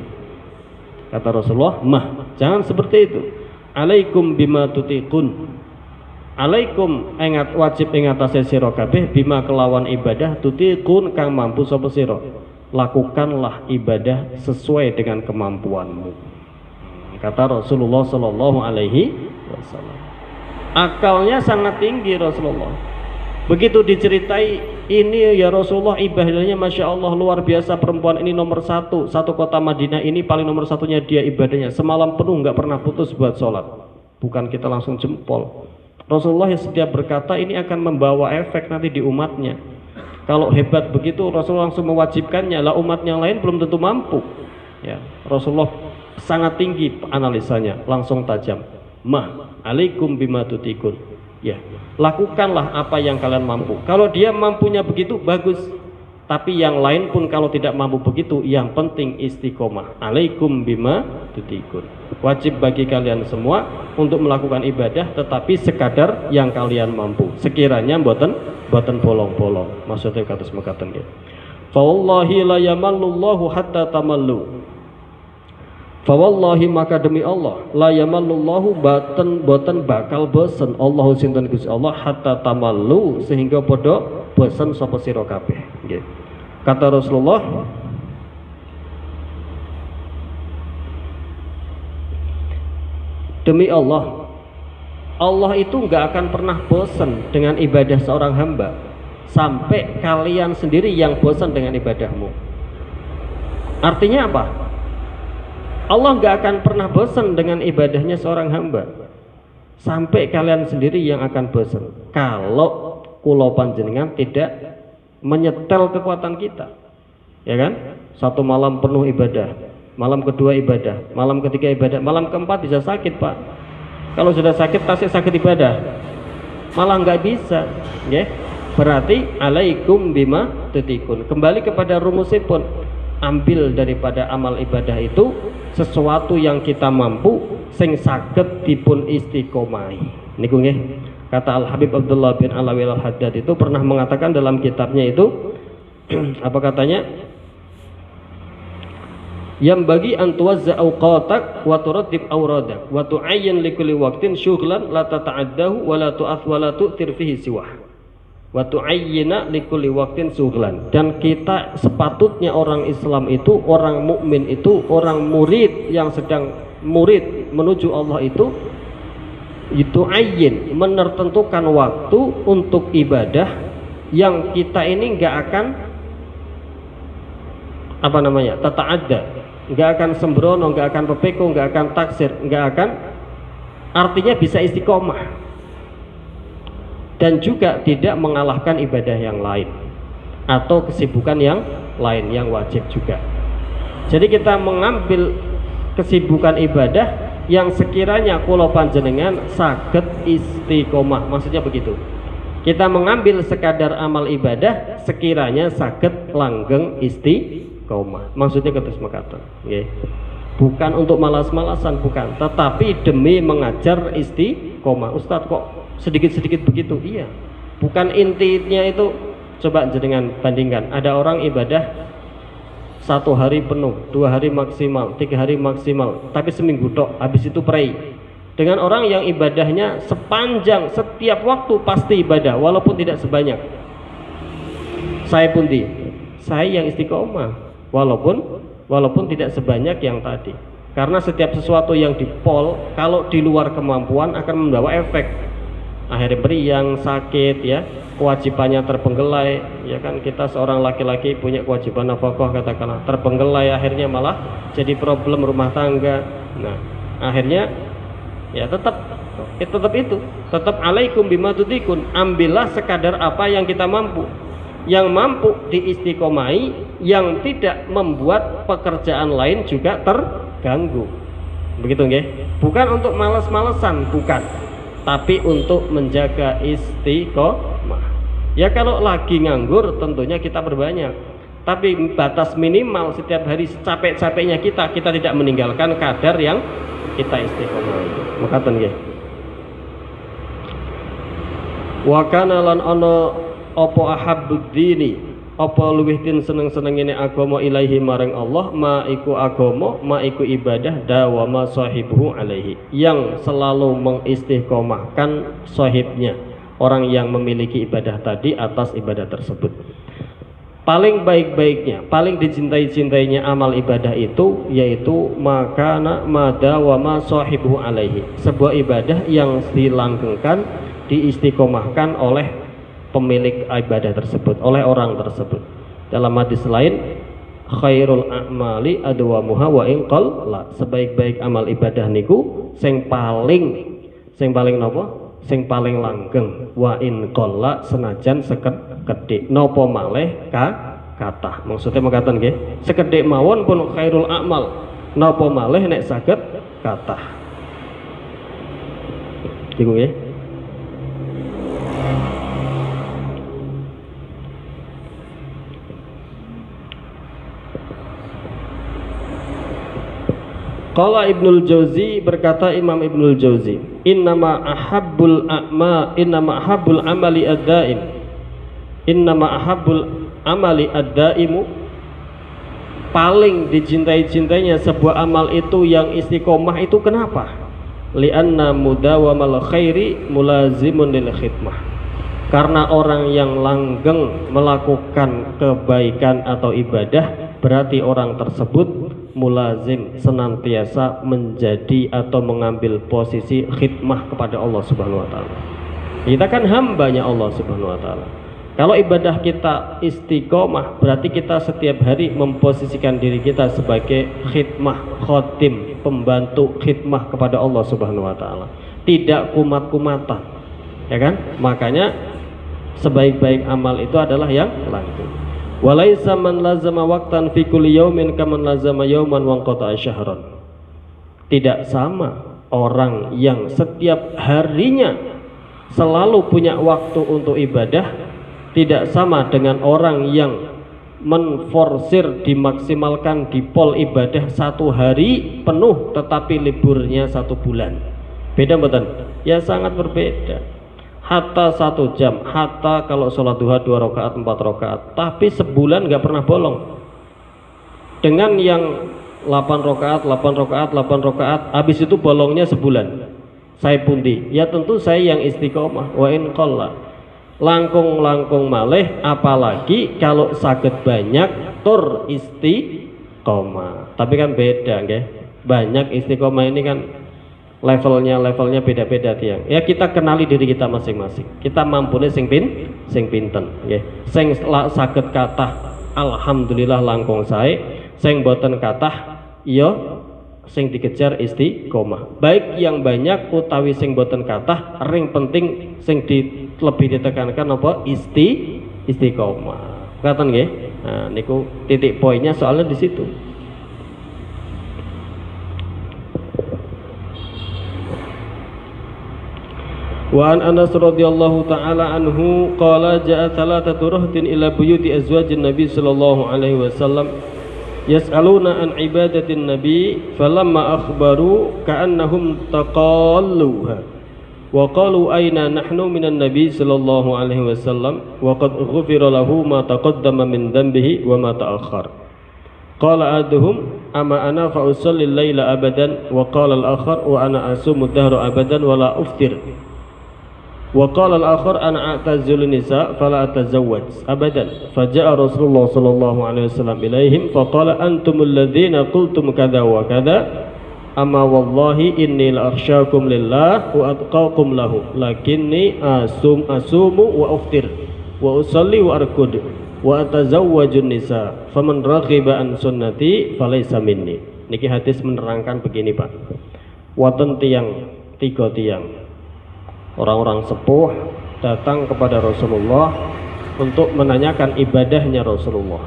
Kata Rasulullah, mah, jangan seperti itu. Alaikum bima tutiqun. Alaikum ingat wajib ing atase sira kabeh bima kelawan ibadah tutiqun kang mampu sapa sira. Lakukanlah ibadah sesuai dengan kemampuanmu. Kata Rasulullah sallallahu alaihi wasallam. Akalnya sangat tinggi Rasulullah. Begitu diceritai, ini ya Rasulullah ibadahnya Masya Allah luar biasa, perempuan ini nomor satu kota Madinah ini paling nomor satunya dia ibadahnya, semalam penuh nggak pernah putus buat sholat. Bukan kita langsung jempol. Rasulullah yang setiap berkata ini akan membawa efek nanti di umatnya. Kalau hebat begitu Rasulullah langsung mewajibkannya, lah umat yang lain belum tentu mampu ya. Rasulullah sangat tinggi analisanya, langsung tajam. Mah alaikum bima tutikun. Ya, lakukanlah apa yang kalian mampu. Kalau dia mampunya begitu bagus, tapi yang lain pun kalau tidak mampu begitu, yang penting istiqomah. Alaikum bima tutikun. Wajib bagi kalian semua untuk melakukan ibadah, tetapi sekadar yang kalian mampu. Sekiranya boten bolong-bolong. Maksudnya kata semekatan ya. Fa wallahi la yamallullahu hatta tamallu. Fawallahi maka demi Allah la yamallullahu boten bakal bosen Allahu sinten Gusti Allah hatta tamallu sehingga padha bosen sapa sira kabeh nggih. Kata Rasulullah, demi Allah, Allah itu enggak akan pernah bosan dengan ibadah seorang hamba sampai kalian sendiri yang bosan dengan ibadahmu. Artinya apa? Allah nggak akan pernah bosan dengan ibadahnya seorang hamba sampai kalian sendiri yang akan bosan kalau kula panjenengan tidak menyetel kekuatan kita, ya kan? Satu malam penuh ibadah, malam kedua ibadah, malam ketiga ibadah, malam keempat bisa sakit Pak. Kalau sudah sakit tasik sakit ibadah malah nggak bisa ya. Berarti alaikum bima tutikun. Kembali kepada rumusipun, ambil daripada amal ibadah itu sesuatu yang kita mampu sing saged dipun istiqomahi. Niku nggih. Kata Al Habib Abdullah bin Alawi Al Haddad itu pernah mengatakan dalam kitabnya itu apa katanya? Yang bagi antuwazza awqatak wa turattib awradak wa tu'ayyin likulli waqtin syughlan la tata'addahu wa la tu'ath wa la tu'thir fihi siwah. Wa tu'ayyina likulli waqtin syughlan. Dan kita sepatutnya orang Islam itu, orang mukmin itu, orang murid yang sedang murid menuju Allah itu ayyin, menentukan waktu untuk ibadah yang kita ini enggak akan apa namanya? Tata'adda, enggak akan sembrono, enggak akan pepeko, enggak akan taksir, enggak akan, artinya bisa istiqomah. Dan juga tidak mengalahkan ibadah yang lain atau kesibukan yang lain yang wajib juga. Jadi kita mengambil kesibukan ibadah yang sekiranya kula panjenengan saged istiqomah, maksudnya begitu. Kita mengambil sekadar amal ibadah sekiranya saged langgeng istiqomah, maksudnya ketus mekaten nggih. Bukan untuk malas-malasan, bukan, tetapi demi mengajar istiqomah. Ustadz kok sedikit-sedikit begitu? Iya, bukan intinya itu. Coba jenengan bandingkan, ada orang ibadah 1 hari penuh, 2 hari maksimal, 3 hari maksimal, tapi seminggu tok, habis itu pray. Dengan orang yang ibadahnya sepanjang, setiap waktu pasti ibadah walaupun tidak sebanyak. Saya pun saya yang istiqomah walaupun tidak sebanyak yang tadi. Karena setiap sesuatu yang dipol kalau di luar kemampuan akan membawa efek. Akhirnya meriang, sakit ya, kewajibannya terbenggelai, ya kan, kita seorang laki-laki punya kewajiban nafkah katakanlah, terbenggelai, akhirnya malah jadi problem rumah tangga. Nah, akhirnya ya tetap itu, tetap alaikum bima tutikun, ambillah sekadar apa yang kita mampu. yang mampu diistiqomai, yang tidak membuat pekerjaan lain juga terganggu. Begitu nggih? Bukan untuk males-malesan, bukan. Tapi untuk menjaga istiqomah. Ya kalau lagi nganggur tentunya kita berbanyak. Tapi batas minimal setiap hari secapek-capeknya kita tidak meninggalkan kadar yang kita istiqomah. Makaten nggih. Wa kana lan ana apa ahabbuddini, apa luwih tin seneng-senengene agama ilahi maring Allah, ma iku agama, ma iku ibadah dawama sahibuhu alaihi, yang selalu mengistiqomahkan sahibnya, orang yang memiliki ibadah tadi atas ibadah tersebut. Paling baik-baiknya, paling dicintai-cintainya amal ibadah itu yaitu makana madawama sahibuhu alaihi, sebuah ibadah yang dilanggengkan, diistiqomahkan oleh pemilik ibadah tersebut, oleh orang tersebut. Dalam hadis lain, khairul a'mali adwamuha wa in qalla, sebaik-baik amal ibadah niku sing paling napa? Sing paling langgeng, wa in qalla, senajan sekedhik napa malih kathah. Maksudnya mengatakan nggih, sekedhik mawon pun khairul a'mal, napa malih nek saged kathah. Iku nggih. Qala Ibnul Jauzi, berkata Imam Ibnul Jauzi, innama ahabbul amali ad-daim, innama ahabbul amali ad-daimu, paling dicintai-cintainya sebuah amal itu yang istiqomah itu kenapa? Lianna mudawamal khairi mulazimun lil khidmah, karena orang yang langgeng melakukan kebaikan atau ibadah berarti orang tersebut mulazim, senantiasa menjadi atau mengambil posisi khidmah kepada Allah Subhanahu wa taala. Kita kan hambanya Allah Subhanahu wa taala. Kalau ibadah kita istiqomah, berarti kita setiap hari memposisikan diri kita sebagai khidmah, khotim, pembantu khidmah kepada Allah Subhanahu wa taala. Tidak kumat-kumatan. Ya kan? Makanya sebaik-baik amal itu adalah yang langgeng. Walaisa man lazama waqtan fi kulli yaumin kaman lazama yauman wa qata'a syahran. Tidak sama orang yang setiap harinya selalu punya waktu untuk ibadah, tidak sama dengan orang yang menforsir, dimaksimalkan di pol ibadah satu hari penuh tetapi liburnya 1 bulan. Beda mboten? Ya sangat berbeda. Hatta 1 jam, hatta kalau sholat duha 2 rakaat 4 rakaat, tapi sebulan nggak pernah bolong. Dengan yang 8 rakaat, habis itu bolongnya sebulan. Saya pundi? Ya tentu saya yang istiqomah. Wa in qalla, langkung malih, apalagi kalau saged banyak tur istiqomah. Tapi kan beda nggih. Banyak istiqomah ini kan levelnya beda-beda tiang. Ya kita kenali diri kita masing-masing. Kita mampune sing pinten nggih. Sing saged kathah alhamdulillah langkung sae, sing boten kathah ya sing dikejar istiqomah. Baik yang banyak utawi sing boten kathah, ring penting sing lebih ditekankan apa? Istiqomah. Katen nggih. Nah niku titik poinnya soalnya di situ. Wa an Anas radhiyallahu taala anhu qala ja'a thalathatu rahtin ila buyuti azwajin nabi sallallahu alaihi wasallam yas'aluna an ibadatin nabi falamma akhbaru ka'annahum taqalluha wa qalu aina nahnu minan nabi sallallahu alaihi wasallam wa qad ghufira lahu ma taqaddama min dhanbihi wa ma ta'akhkhar. Qala aduhum ama ana fa usalli al-laila abadan wa qala al-akhar wa ana asumu ad-dahra abadan wa la uftir. Wa qala al-akhar ana a'tazilun nisa fala atazawwaj abadan. Faja'a Rasulullah sallallahu alaihi wasallam ilaihim faqala antumul ladzina qultum kadza wa kadza amma wallahi inni la akhsyakum lillah wa atqakum lahu lakinni asumu wa uftir wa usalli wa arkud wa atazawwajun nisa faman raghiba an sunnati falaysa minni. Niki hadis menerangkan begini Pak. Wonten tiga tiang orang-orang sepuh datang kepada Rasulullah untuk menanyakan ibadahnya Rasulullah.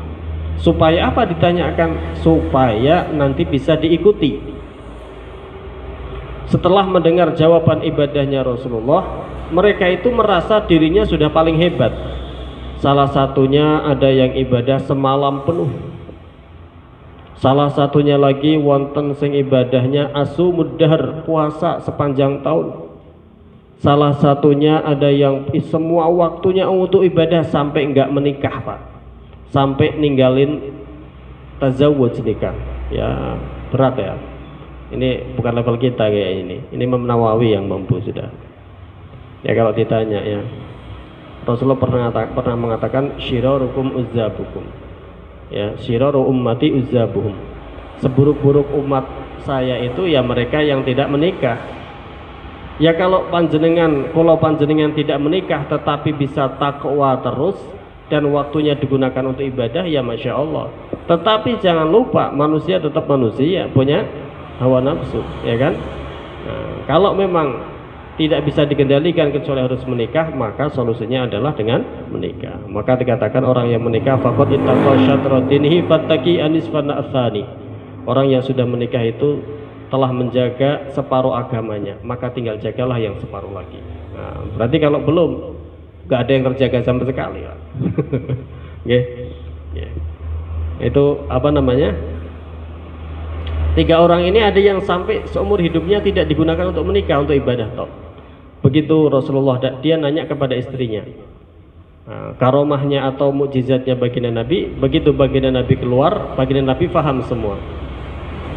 Supaya apa ditanyakan? Supaya nanti bisa diikuti. Setelah mendengar jawaban ibadahnya Rasulullah, mereka itu merasa dirinya sudah paling hebat. Salah satunya ada yang ibadah semalam penuh. Salah satunya lagi wonten sing ibadahnya asumud dahr, puasa sepanjang tahun. Salah satunya ada yang semua waktunya untuk ibadah sampai enggak menikah, Pak. Sampai ninggalin tazawwuj, nikah. Ya, berat ya. Ini bukan level kita kayak ini. Ini Imam Nawawi yang mampu sudah. Ya kalau ditanya ya. Rasulullah pernah mengatakan syirarukum uzzabukum. Ya, syiraru ummati uzzabuhum. Seburuk-buruk umat saya itu ya mereka yang tidak menikah. Ya kalau panjenengan tidak menikah tetapi bisa takwa terus dan waktunya digunakan untuk ibadah, ya Masya Allah. Tetapi jangan lupa manusia tetap manusia, punya hawa nafsu, ya kan? Nah, kalau memang tidak bisa dikendalikan kecuali harus menikah, maka solusinya adalah dengan menikah. Maka dikatakan orang yang menikah faqad ittaqa syatra dinihi fattaqi anisfana atsani. Orang yang sudah menikah itu telah menjaga separuh agamanya, maka tinggal jagalah yang separuh lagi. Nah, berarti kalau belum, nggak ada yang terjaga sama sekali, ya. Itu apa namanya? 3 orang ini ada yang sampai seumur hidupnya tidak digunakan untuk menikah, untuk ibadah toh. Begitu Rasulullah dia nanya kepada istrinya, karomahnya atau mukjizatnya baginda Nabi. Begitu baginda Nabi keluar, baginda Nabi faham semua.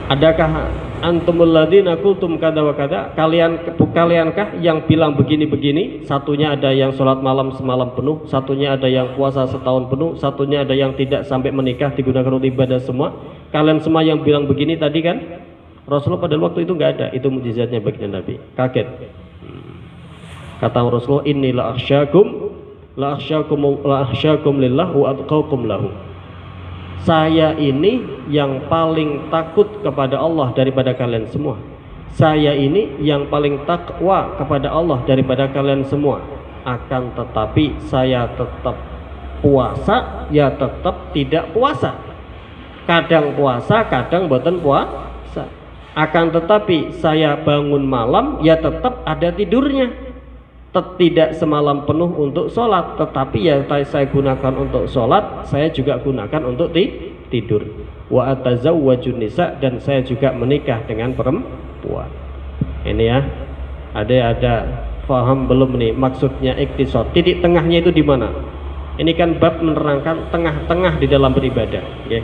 Adakah antumul ladzina qultum kada wa kada? Kaliankah yang bilang begini-begini? Satunya ada yang sholat malam semalam penuh, satunya ada yang puasa setahun penuh, satunya ada yang tidak sampai menikah digunakan untuk ibadah semua. Kalian semua yang bilang begini tadi kan? Rasulullah pada waktu itu nggak ada. Itu mukjizatnya baginda Nabi. Kaget. Kata Rasulullah, inni la akhsyakum lillah wa atqakum lahu. Saya ini yang paling takut kepada Allah daripada kalian semua. Saya ini yang paling takwa kepada Allah daripada kalian semua. Akan tetapi saya tetap puasa, ya tetap tidak puasa. Kadang puasa, kadang boten puasa. Akan tetapi saya bangun malam, ya tetap ada tidurnya. Tidak semalam penuh untuk sholat, tetapi ya saya gunakan untuk sholat, saya juga gunakan untuk tidur. Wa atazawwajun nisa, dan saya juga menikah dengan perempuan. Ini ya, ada paham belum nih maksudnya iktisad? Titik tengahnya itu di mana? Ini kan bab menerangkan tengah-tengah di dalam beribadah. Okay.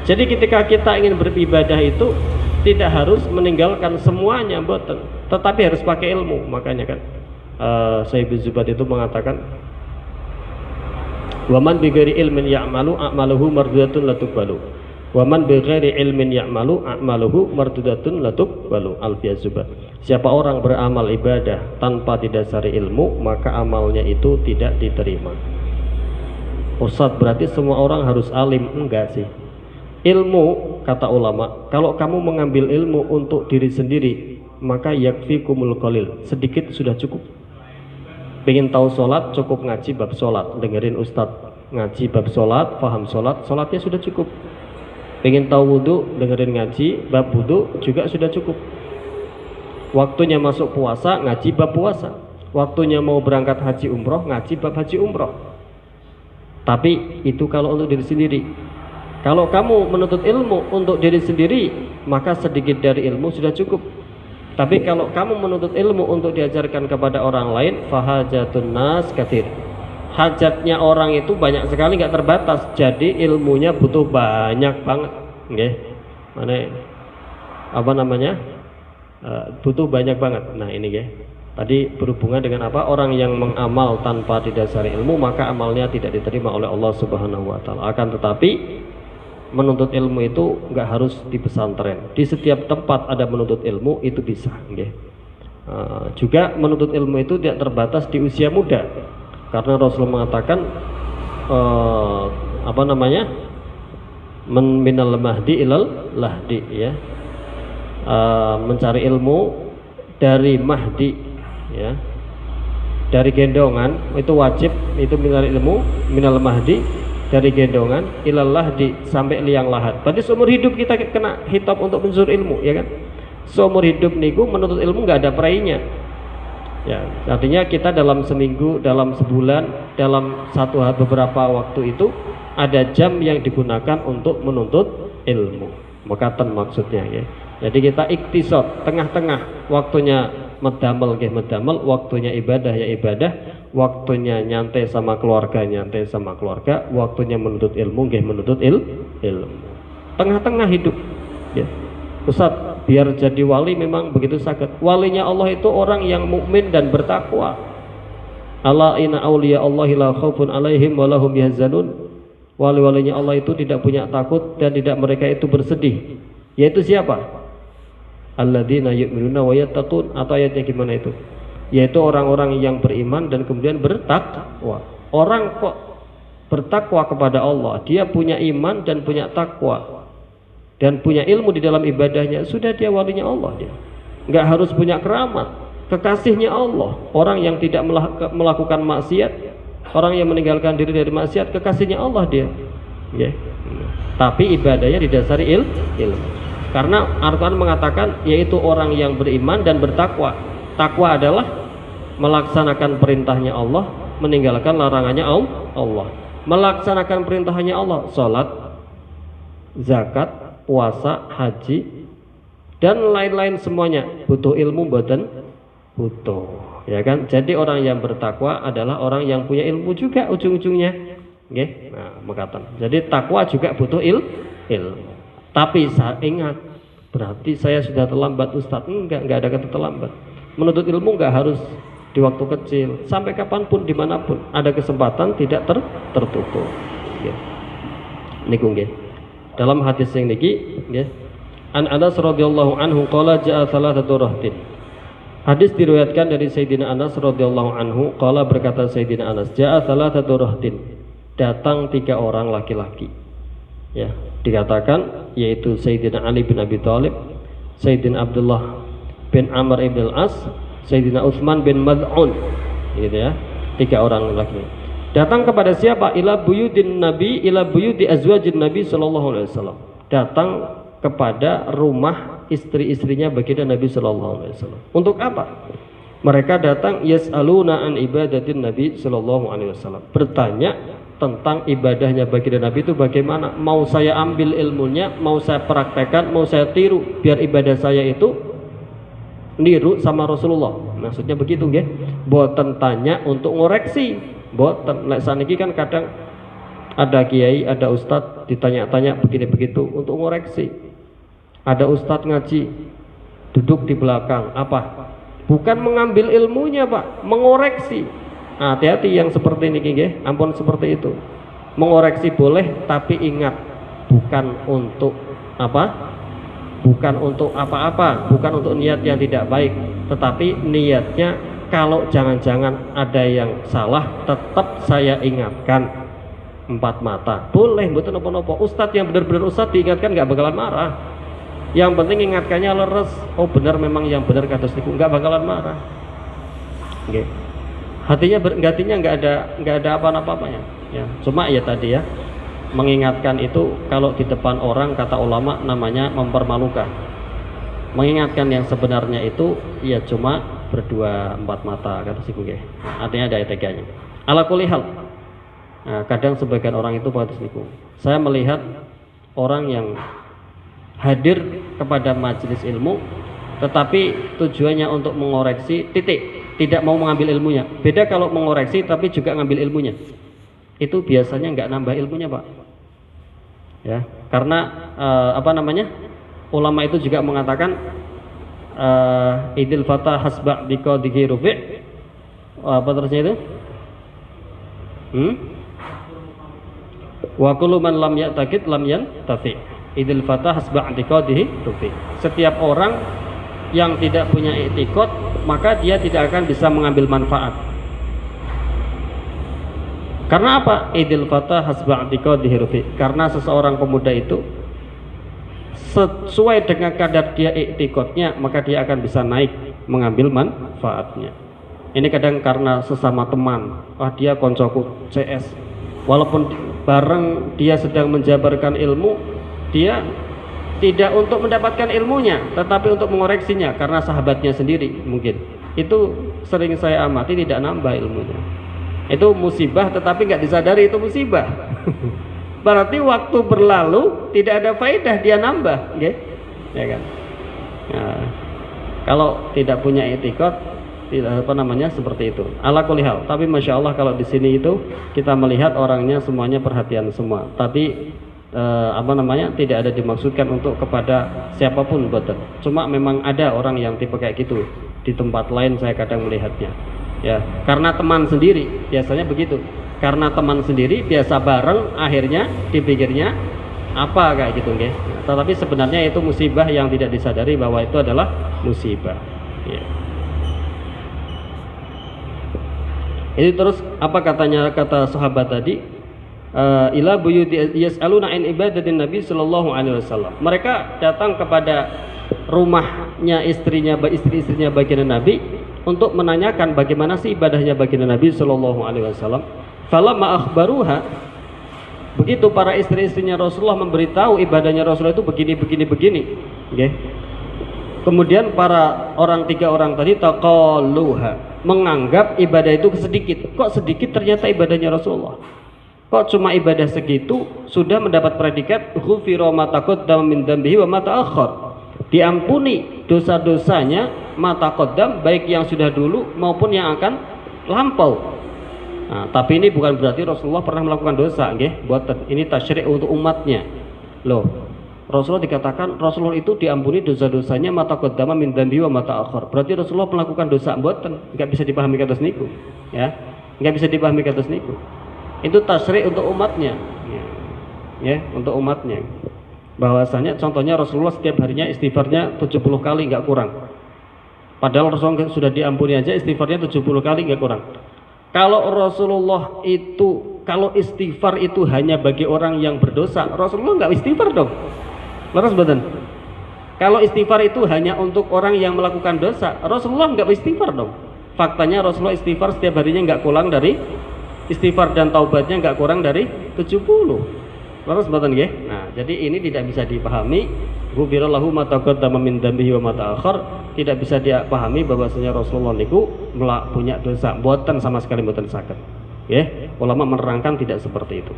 Jadi ketika kita ingin beribadah itu tidak harus meninggalkan semuanya, boten, tetapi harus pakai ilmu. Makanya kan Syekh bin Zubayd itu mengatakan, waman bighairi ilmin ya'malu a'maluhu mardudatun la tuqbalu. Waman bighairi ilmin ya'malu a'maluhu mardudatun la tuqbalu. Alfiyah Zubayd. Siapa orang beramal ibadah tanpa didasari ilmu, maka amalnya itu tidak diterima. Ustaz, berarti semua orang harus alim? Enggak sih. Ilmu, kata ulama, kalau kamu mengambil ilmu untuk diri sendiri, maka yakfikumul qalil, sedikit sudah cukup. Pengen tahu sholat, cukup ngaji bab sholat, dengerin ustadz ngaji bab sholat, paham sholat, sholatnya sudah cukup. Pengen tahu wudhu, dengerin ngaji bab wudhu, juga sudah cukup. Waktunya masuk puasa, ngaji bab puasa. Waktunya mau berangkat haji umroh, ngaji bab haji umroh. Tapi itu kalau untuk diri sendiri. Kalau kamu menuntut ilmu untuk diri sendiri, maka sedikit dari ilmu sudah cukup. Tapi kalau kamu menuntut ilmu untuk diajarkan kepada orang lain, fahajatun nas katsir. Hajatnya orang itu banyak sekali, nggak terbatas. Jadi ilmunya butuh banyak banget. Nggih. Mana apa namanya? Butuh banyak banget. Nah, ini nggih. Tadi berhubungan dengan apa? Orang yang mengamal tanpa didasari ilmu, maka amalnya tidak diterima oleh Allah Subhanahu wa taala. Akan tetapi menuntut ilmu itu nggak harus di pesantren. Di setiap tempat ada menuntut ilmu, itu bisa. Okay. Juga menuntut ilmu itu tidak terbatas di usia muda, karena Rasulullah mengatakan apa namanya, minal mahdi ilal lahdi, ya, mencari ilmu dari mahdi, ya, dari gendongan itu wajib, itu minal ilmu minal mahdi, dari gendongan ilallah sampai liang lahat. Berarti seumur hidup kita kena hitop untuk menuntut ilmu, ya kan? Seumur hidup niku menuntut ilmu nggak ada perainya. Ya, artinya kita dalam seminggu, dalam sebulan, dalam satu hari beberapa waktu itu ada jam yang digunakan untuk menuntut ilmu. Mekatan maksudnya ya. Jadi kita iktisad tengah-tengah, waktunya medamel nggih medamel, waktunya ibadah ya ibadah, waktunya nyantai sama keluarga nyantai sama keluarga, waktunya menuntut ilmu nggih menuntut ilmu. Tengah-tengah hidup ya. Ustaz, biar jadi wali memang begitu sakit. Walinya Allah itu orang yang mukmin dan bertakwa. Ala inna auliya Allahi la khaufun alaihim wa lahum yahzanun. Wali-walinya Allah itu tidak punya takut dan tidak mereka itu bersedih. Yaitu siapa? Alladzina yu'minuna wa yattaqun, atau ayatnya gimana itu? Yaitu orang-orang yang beriman dan kemudian bertakwa. Orang kok bertakwa kepada Allah, dia punya iman dan punya takwa dan punya ilmu di dalam ibadahnya, sudah dia walinya Allah dia. Nggak harus punya keramat, kekasihnya Allah. Orang yang tidak melakukan maksiat, orang yang meninggalkan diri dari maksiat, kekasihnya Allah dia. Ya. Tapi ibadahnya didasari ilmu. Karena Al-Quran mengatakan yaitu orang yang beriman dan bertakwa. Takwa adalah melaksanakan perintahnya Allah, meninggalkan larangannya Allah. Melaksanakan perintahnya Allah, salat, zakat, puasa, haji, dan lain-lain semuanya butuh ilmu, mboten butuh, ya kan? Jadi orang yang bertakwa adalah orang yang punya ilmu juga ujung-ujungnya, nggih. Nah, mekatan. Jadi takwa juga butuh ilmu. Tapi saya ingat, berarti saya sudah terlambat Ustaz. Enggak ada kata terlambat. Menuntut ilmu enggak harus di waktu kecil, sampai kapanpun, dimanapun ada kesempatan tidak tertutup. Ya. Niku nggih. Dalam hadis yang niki, nggih. An Anas radhiyallahu anhu qala ja'a thalathatu rahtin. Hadis diriwayatkan dari Sayyidina Anas radhiyallahu anhu, qala berkata Sayyidina Anas, ja'a thalathatu rahtin. Datang 3 orang laki-laki. Ya, dikatakan yaitu Sayyidina Ali bin Abi Thalib, Sayyidina Abdullah bin Amr ibn al-As, Sayyidina Utsman bin Mad'un, gitu ya. 3 orang laki. Datang kepada siapa? Ila buyutin Nabi, ila buyuti azwajin Nabi sallallahu alaihi wasallam. Datang kepada rumah istri-istrinya baginda Nabi sallallahu alaihi wasallam. Untuk apa? Mereka datang yas'aluna an ibadatin Nabi sallallahu alaihi wasallam. Bertanya tentang ibadahnya baginda Nabi itu bagaimana. Mau saya ambil ilmunya, mau saya praktekkan, mau saya tiru biar ibadah saya itu niru sama Rasulullah. Maksudnya begitu nggih. Boten tanya untuk ngoreksi. Boten. Lek saniki kan kadang ada kiai, ada ustadz ditanya-tanya begini begitu untuk ngoreksi. Ada ustadz ngaji duduk di belakang, apa? Bukan mengambil ilmunya, Pak, mengoreksi. Nah, hati-hati yang seperti ini nggih, ampun seperti itu. Mengoreksi boleh, tapi ingat bukan untuk apa? Bukan untuk apa-apa, bukan untuk niat yang tidak baik, tetapi niatnya kalau jangan-jangan ada yang salah, tetap saya ingatkan 4 mata. Boleh, mboten napa-napa. Ustadz yang benar-benar ustadz diingatkan nggak bakalan marah. Yang penting ingatkannya leres. Oh benar, memang yang benar kados niku, nggak bakalan marah. Nggih. Hatinya nggak ada apa-apanya. Ya, cuma ya tadi ya, mengingatkan itu kalau di depan orang kata ulama namanya mempermalukan. Mengingatkan yang sebenarnya itu ya cuma berdua 4 mata kata si nggih. Artinya ada etikanya. Ala kulli hal. Nah, kadang sebagian orang itu pada niku. Saya melihat orang yang hadir kepada majelis ilmu tetapi tujuannya untuk mengoreksi titik, tidak mau mengambil ilmunya. Beda kalau mengoreksi tapi juga ngambil ilmunya. Itu biasanya nggak nambah ilmunya, Pak. Ya, karena ulama itu juga mengatakan idil fata hasba biqadihi rufi'. Apa terusnya itu? Wa kullu man lam ya'taqid lam yantafi. Idil fata hasba biqadihi rufi'. Setiap orang yang tidak punya i'tiqad, maka dia tidak akan bisa mengambil manfaat. Karena apa? Idil fata hasba i'tiqadihi rufi'. Karena seseorang pemuda itu sesuai dengan kadar dia i'tiqadnya, maka dia akan bisa naik mengambil manfaatnya. Ini kadang karena sesama teman, dia koncoku CS, walaupun bareng dia sedang menjabarkan ilmu, dia tidak untuk mendapatkan ilmunya, tetapi untuk mengoreksinya karena sahabatnya sendiri mungkin. Itu sering saya amati, tidak nambah ilmunya. Itu musibah, tetapi nggak disadari itu musibah. Berarti waktu berlalu tidak ada faedah dia nambah, okay? Ya kan? Nah, kalau tidak punya etikot, tidak seperti itu. Ala kulli hal. Tapi masya Allah kalau di sini itu kita melihat orangnya semuanya perhatian semua. Tapi tidak ada dimaksudkan untuk kepada siapapun, betul. Cuma memang ada orang yang tipe kayak gitu. Di tempat lain saya kadang melihatnya. Ya, karena teman sendiri biasanya begitu. Karena teman sendiri biasa bareng, akhirnya dipikirnya apa kayak gitu, guys. Tetapi sebenarnya itu musibah yang tidak disadari bahwa itu adalah musibah. Ya. Ini terus apa kata sahabat tadi? Ila buyuti yas'aluna an ibadatin Nabi sallallahu alaihi wasallam. Mereka datang kepada rumahnya istri-istrinya baginda Nabi untuk menanyakan bagaimana sih ibadahnya baginda Nabi sallallahu alaihi wasallam. Falamma akhbaruha, begitu para istri-istrinya Rasulullah memberitahu ibadahnya Rasulullah itu begini. Okay. Kemudian tiga orang tadi taqalluha, menganggap ibadah itu sedikit. Kok sedikit ternyata ibadahnya Rasulullah? Kok cuma ibadah segitu sudah mendapat predikat ghufira ma taqaddama min dzambihi wa ma ta'akhkhar. Diampuni dosa-dosanya ma taqaddam, baik yang sudah dulu maupun yang akan lampau. Nah, tapi ini bukan berarti Rasulullah pernah melakukan dosa, nggih. Buatan ini tasyri' untuk umatnya. Loh, Rasulullah dikatakan Rasulullah itu diampuni dosa-dosanya ma taqaddama min dzambihi wa ma ta'akhkhar. Berarti Rasulullah melakukan dosa mboten, enggak bisa dipahami kados niku, ya. Enggak bisa dipahami kados niku. Itu tasyri' untuk umatnya, ya, untuk umatnya. Bahwasanya contohnya Rasulullah setiap harinya istighfarnya 70 kali nggak kurang. Padahal Rasulullah sudah diampuni aja istighfarnya 70 kali nggak kurang. Kalau Rasulullah itu, kalau istighfar itu hanya bagi orang yang berdosa, Rasulullah nggak istighfar dong. Leres badan. Kalau istighfar itu hanya untuk orang yang melakukan dosa, Rasulullah nggak istighfar dong. Faktanya Rasulullah istighfar setiap harinya nggak kurang dari istighfar dan taubatnya nggak kurang dari 70. Leres badan nggih. Nah, jadi ini tidak bisa dipahami ghufirallahu ma taqaddama min dzambihi wa ma ta'akhkhar, tidak bisa dipahami bahwasanya Rasulullah niku punya dosa, mboten sama sekali mboten saged. Nggih, ulama menerangkan tidak seperti itu.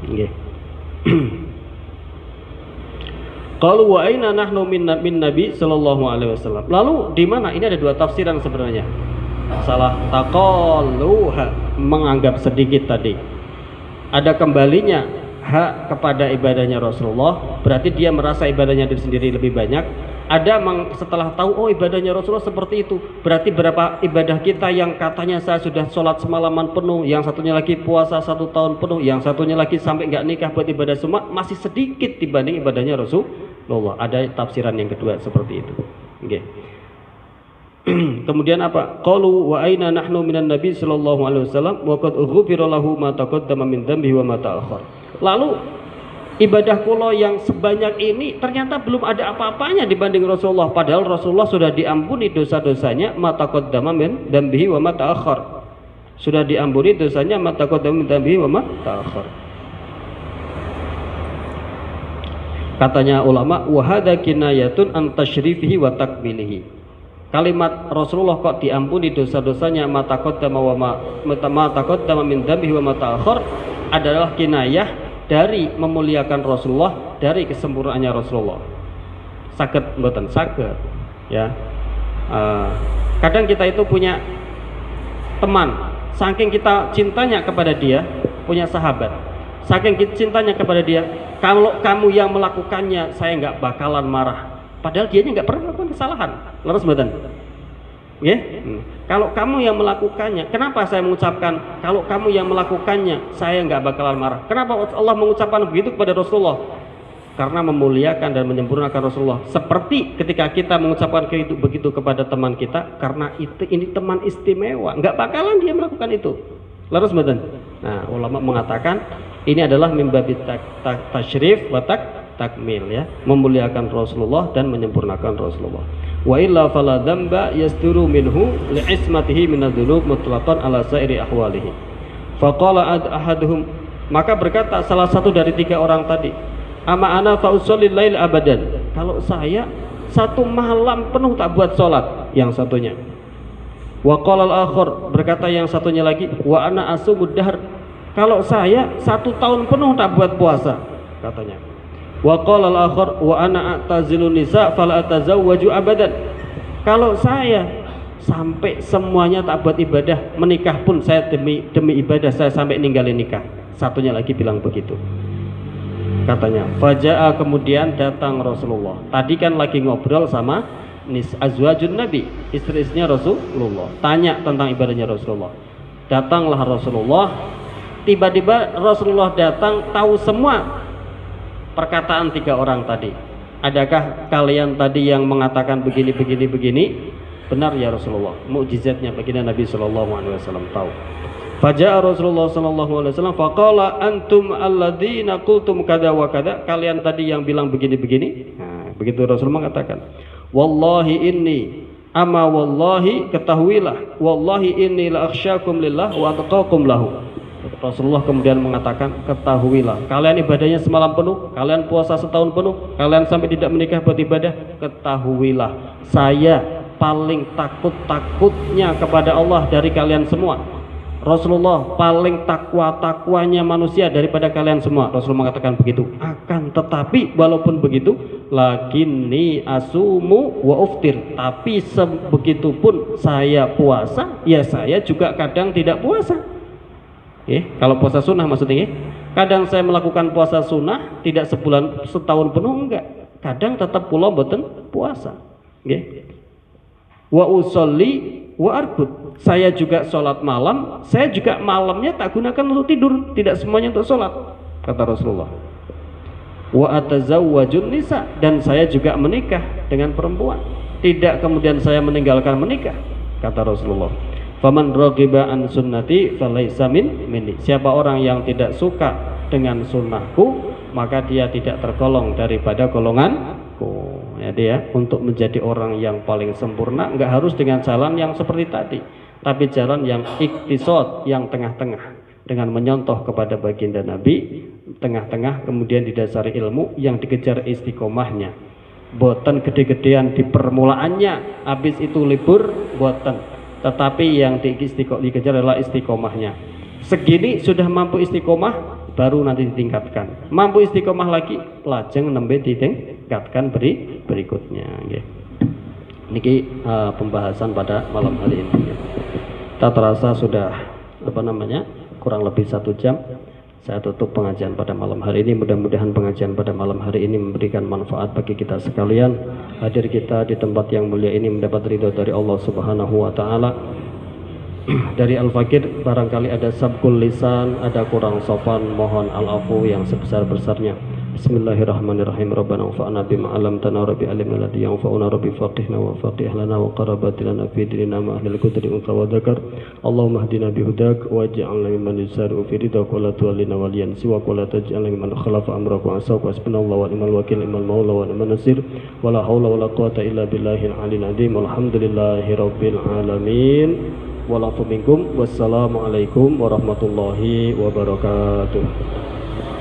Nggih. Qalu wa aina nahnu min Nabi sallallahu alaihi wasallam. Lalu di mana? Ini ada dua tafsiran sebenarnya. Salah taqalluha, menganggap sedikit tadi. Ada kembalinya hak kepada ibadahnya Rasulullah, berarti dia merasa ibadahnya diri sendiri lebih banyak. Ada setelah tahu oh ibadahnya Rasulullah seperti itu, berarti berapa ibadah kita yang katanya saya sudah sholat semalaman penuh, yang satunya lagi puasa 1 tahun penuh, yang satunya lagi sampai nggak nikah buat ibadah semua, masih sedikit dibanding ibadahnya Rasulullah. Ada tafsiran yang kedua seperti itu. Okay. Kemudian apa? Qalu wa aina nahnu minan nabi sallallahu alaihi wasallam wa qad ghufira lahu ma taqaddama min dzambihi wa ma ta'akhkhar. Lalu ibadah kula yang sebanyak ini ternyata belum ada apa-apanya dibanding Rasulullah, padahal Rasulullah sudah diampuni dosa-dosanya ma taqaddama min dzambihi wa ma ta'akhkhar. Sudah diampuni dosanya ma taqaddama min dzambihi wa ma ta'akhkhar. Katanya ulama wa hadza kinayatun an tasyrifihi wa takmilihi. Kalimat Rasulullah kok diampuni dosa-dosanya ma taqaddama min dzambihi wa ma ta'akhkhar adalah kinayah dari memuliakan Rasulullah, dari kesempurnaannya Rasulullah. Saged mboten saged, ya. Kadang kita itu punya teman, saking kita cintanya kepada dia, punya sahabat, saking cintanya kepada dia, kalau kamu yang melakukannya saya nggak bakalan marah. Padahal dia nggak pernah melakukan kesalahan. Leres mboten? Ya? Kalau kamu yang melakukannya, kenapa saya mengucapkan kalau kamu yang melakukannya saya nggak bakalan marah? Kenapa Allah mengucapkan begitu kepada Rasulullah? Karena memuliakan dan menyempurnakan Rasulullah. Seperti ketika kita mengucapkan begitu kepada teman kita, karena ini teman istimewa, nggak bakalan dia melakukan itu. Leres mboten? Nah, ulama mengatakan ini adalah min babit tasyrif wa takmil ya, memuliakan Rasulullah dan menyempurnakan Rasulullah. Wa illa fala dzamba yasduru minhu li'ismatihi minadz-dzunub mutlaqan ala sairi ahwalihi. Faqala ahaduhum, maka berkata salah satu dari tiga orang tadi, ama ana fa ushallil lail abadan, kalau saya satu malam penuh tak buat sholat. Yang satunya. Wa qala al-akhar, berkata yang satunya lagi, wa ana asumud dahr, kalau saya satu tahun penuh tak buat puasa, katanya. Wa qala al-akhar wa ana a'tazilun nisa fala atazawwaju abadan, kalau saya sampai semuanya tak buat ibadah, menikah pun saya demi ibadah saya sampai ninggalin nikah. Satunya lagi bilang begitu, katanya. Faja'a, kemudian datang Rasulullah. Tadi kan lagi ngobrol sama azwajun Nabi, istri-istrinya Rasulullah, tanya tentang ibadahnya Rasulullah. Datanglah Rasulullah. Tiba-tiba Rasulullah datang, tahu semua perkataan tiga orang tadi. Adakah kalian tadi yang mengatakan begini? Benar ya Rasulullah. Mukjizatnya begini Nabi sallallahu alaihi wasallam tahu. Faja'a Rasulullah sallallahu alaihi wasallam faqala antum alladzina qultum kada wa kada, kalian tadi yang bilang begini. Nah, begitu Rasulullah mengatakan, wallahi inni, ama wallahi, ketahuilah, wallahi inni la akhsyakum lillah wa atqakum lahu. Rasulullah kemudian mengatakan, ketahuilah, kalian ibadahnya semalam penuh, kalian puasa setahun penuh, kalian sampai tidak menikah buat ibadah, ketahuilah saya paling takutnya kepada Allah dari kalian semua. Rasulullah paling takwanya manusia daripada kalian semua. Rasulullah mengatakan begitu. Akan tetapi walaupun begitu, lakinni asumu wa uftir, tapi sebegitupun saya puasa, ya saya juga kadang tidak puasa. Kalau puasa sunnah maksudnya, kadang saya melakukan puasa sunnah tidak setahun penuh, enggak, kadang tetap pulau boten puasa. Wa usolli wa arbut, saya juga sholat malam, saya juga malamnya tak gunakan untuk tidur, tidak semuanya untuk sholat, kata Rasulullah. Wa atazawwajun nisa, dan saya juga menikah dengan perempuan, tidak kemudian saya meninggalkan menikah, kata Rasulullah. Faman raghiba an sunnati falaysa minni, siapa orang yang tidak suka dengan sunnahku, maka dia tidak tergolong daripada golonganku. Ya, untuk menjadi orang yang paling sempurna enggak harus dengan jalan yang seperti tadi, tapi jalan yang iktisad, yang tengah-tengah, dengan menyontoh kepada baginda Nabi, tengah-tengah, kemudian didasari ilmu yang dikejar istiqomahnya. Boten gede-gedean di permulaannya, habis itu libur, boten. Tetapi yang dikejar adalah istiqomahnya. Segini sudah mampu istiqomah, baru nanti ditingkatkan. Mampu istiqomah lagi, lajeng nembe ditingkatkan berikutnya. Niki pembahasan pada malam hari ini. Tak terasa sudah kurang lebih 1 jam. Saya tutup pengajian pada malam hari ini. Mudah-mudahan pengajian pada malam hari ini memberikan manfaat bagi kita sekalian. Hadir kita di tempat yang mulia ini mendapat ridho dari Allah Subhanahu wa taala. Dari Al-Fakir barangkali ada sabkul lisan, ada kurang sopan, mohon al-afu yang sebesar-besarnya. Bismillahirrahmanirrahim. Rabbana anfa'na bima 'allamtana rabbi alimna ladzi yanfa'una rabbi faqihna wa faqih lana wa qarabatina fi dinina ma ahlil qudri unsa wa dzakar. Allahumma hdina bihudak waj'alna mimman yusari'u fi ridak wa la tuwallina waliyan siwa wa la taj'alna mimman khalafa amraka wa asawka hasbunallahu wa ni'mal wakil ni'mal maula wa ni'man nasir wa la haula wa la quwwata illa billahil aliyil azim. Alhamdulillahi rabbil alamin. Wassalamualaikum warahmatullahi wabarakatuh.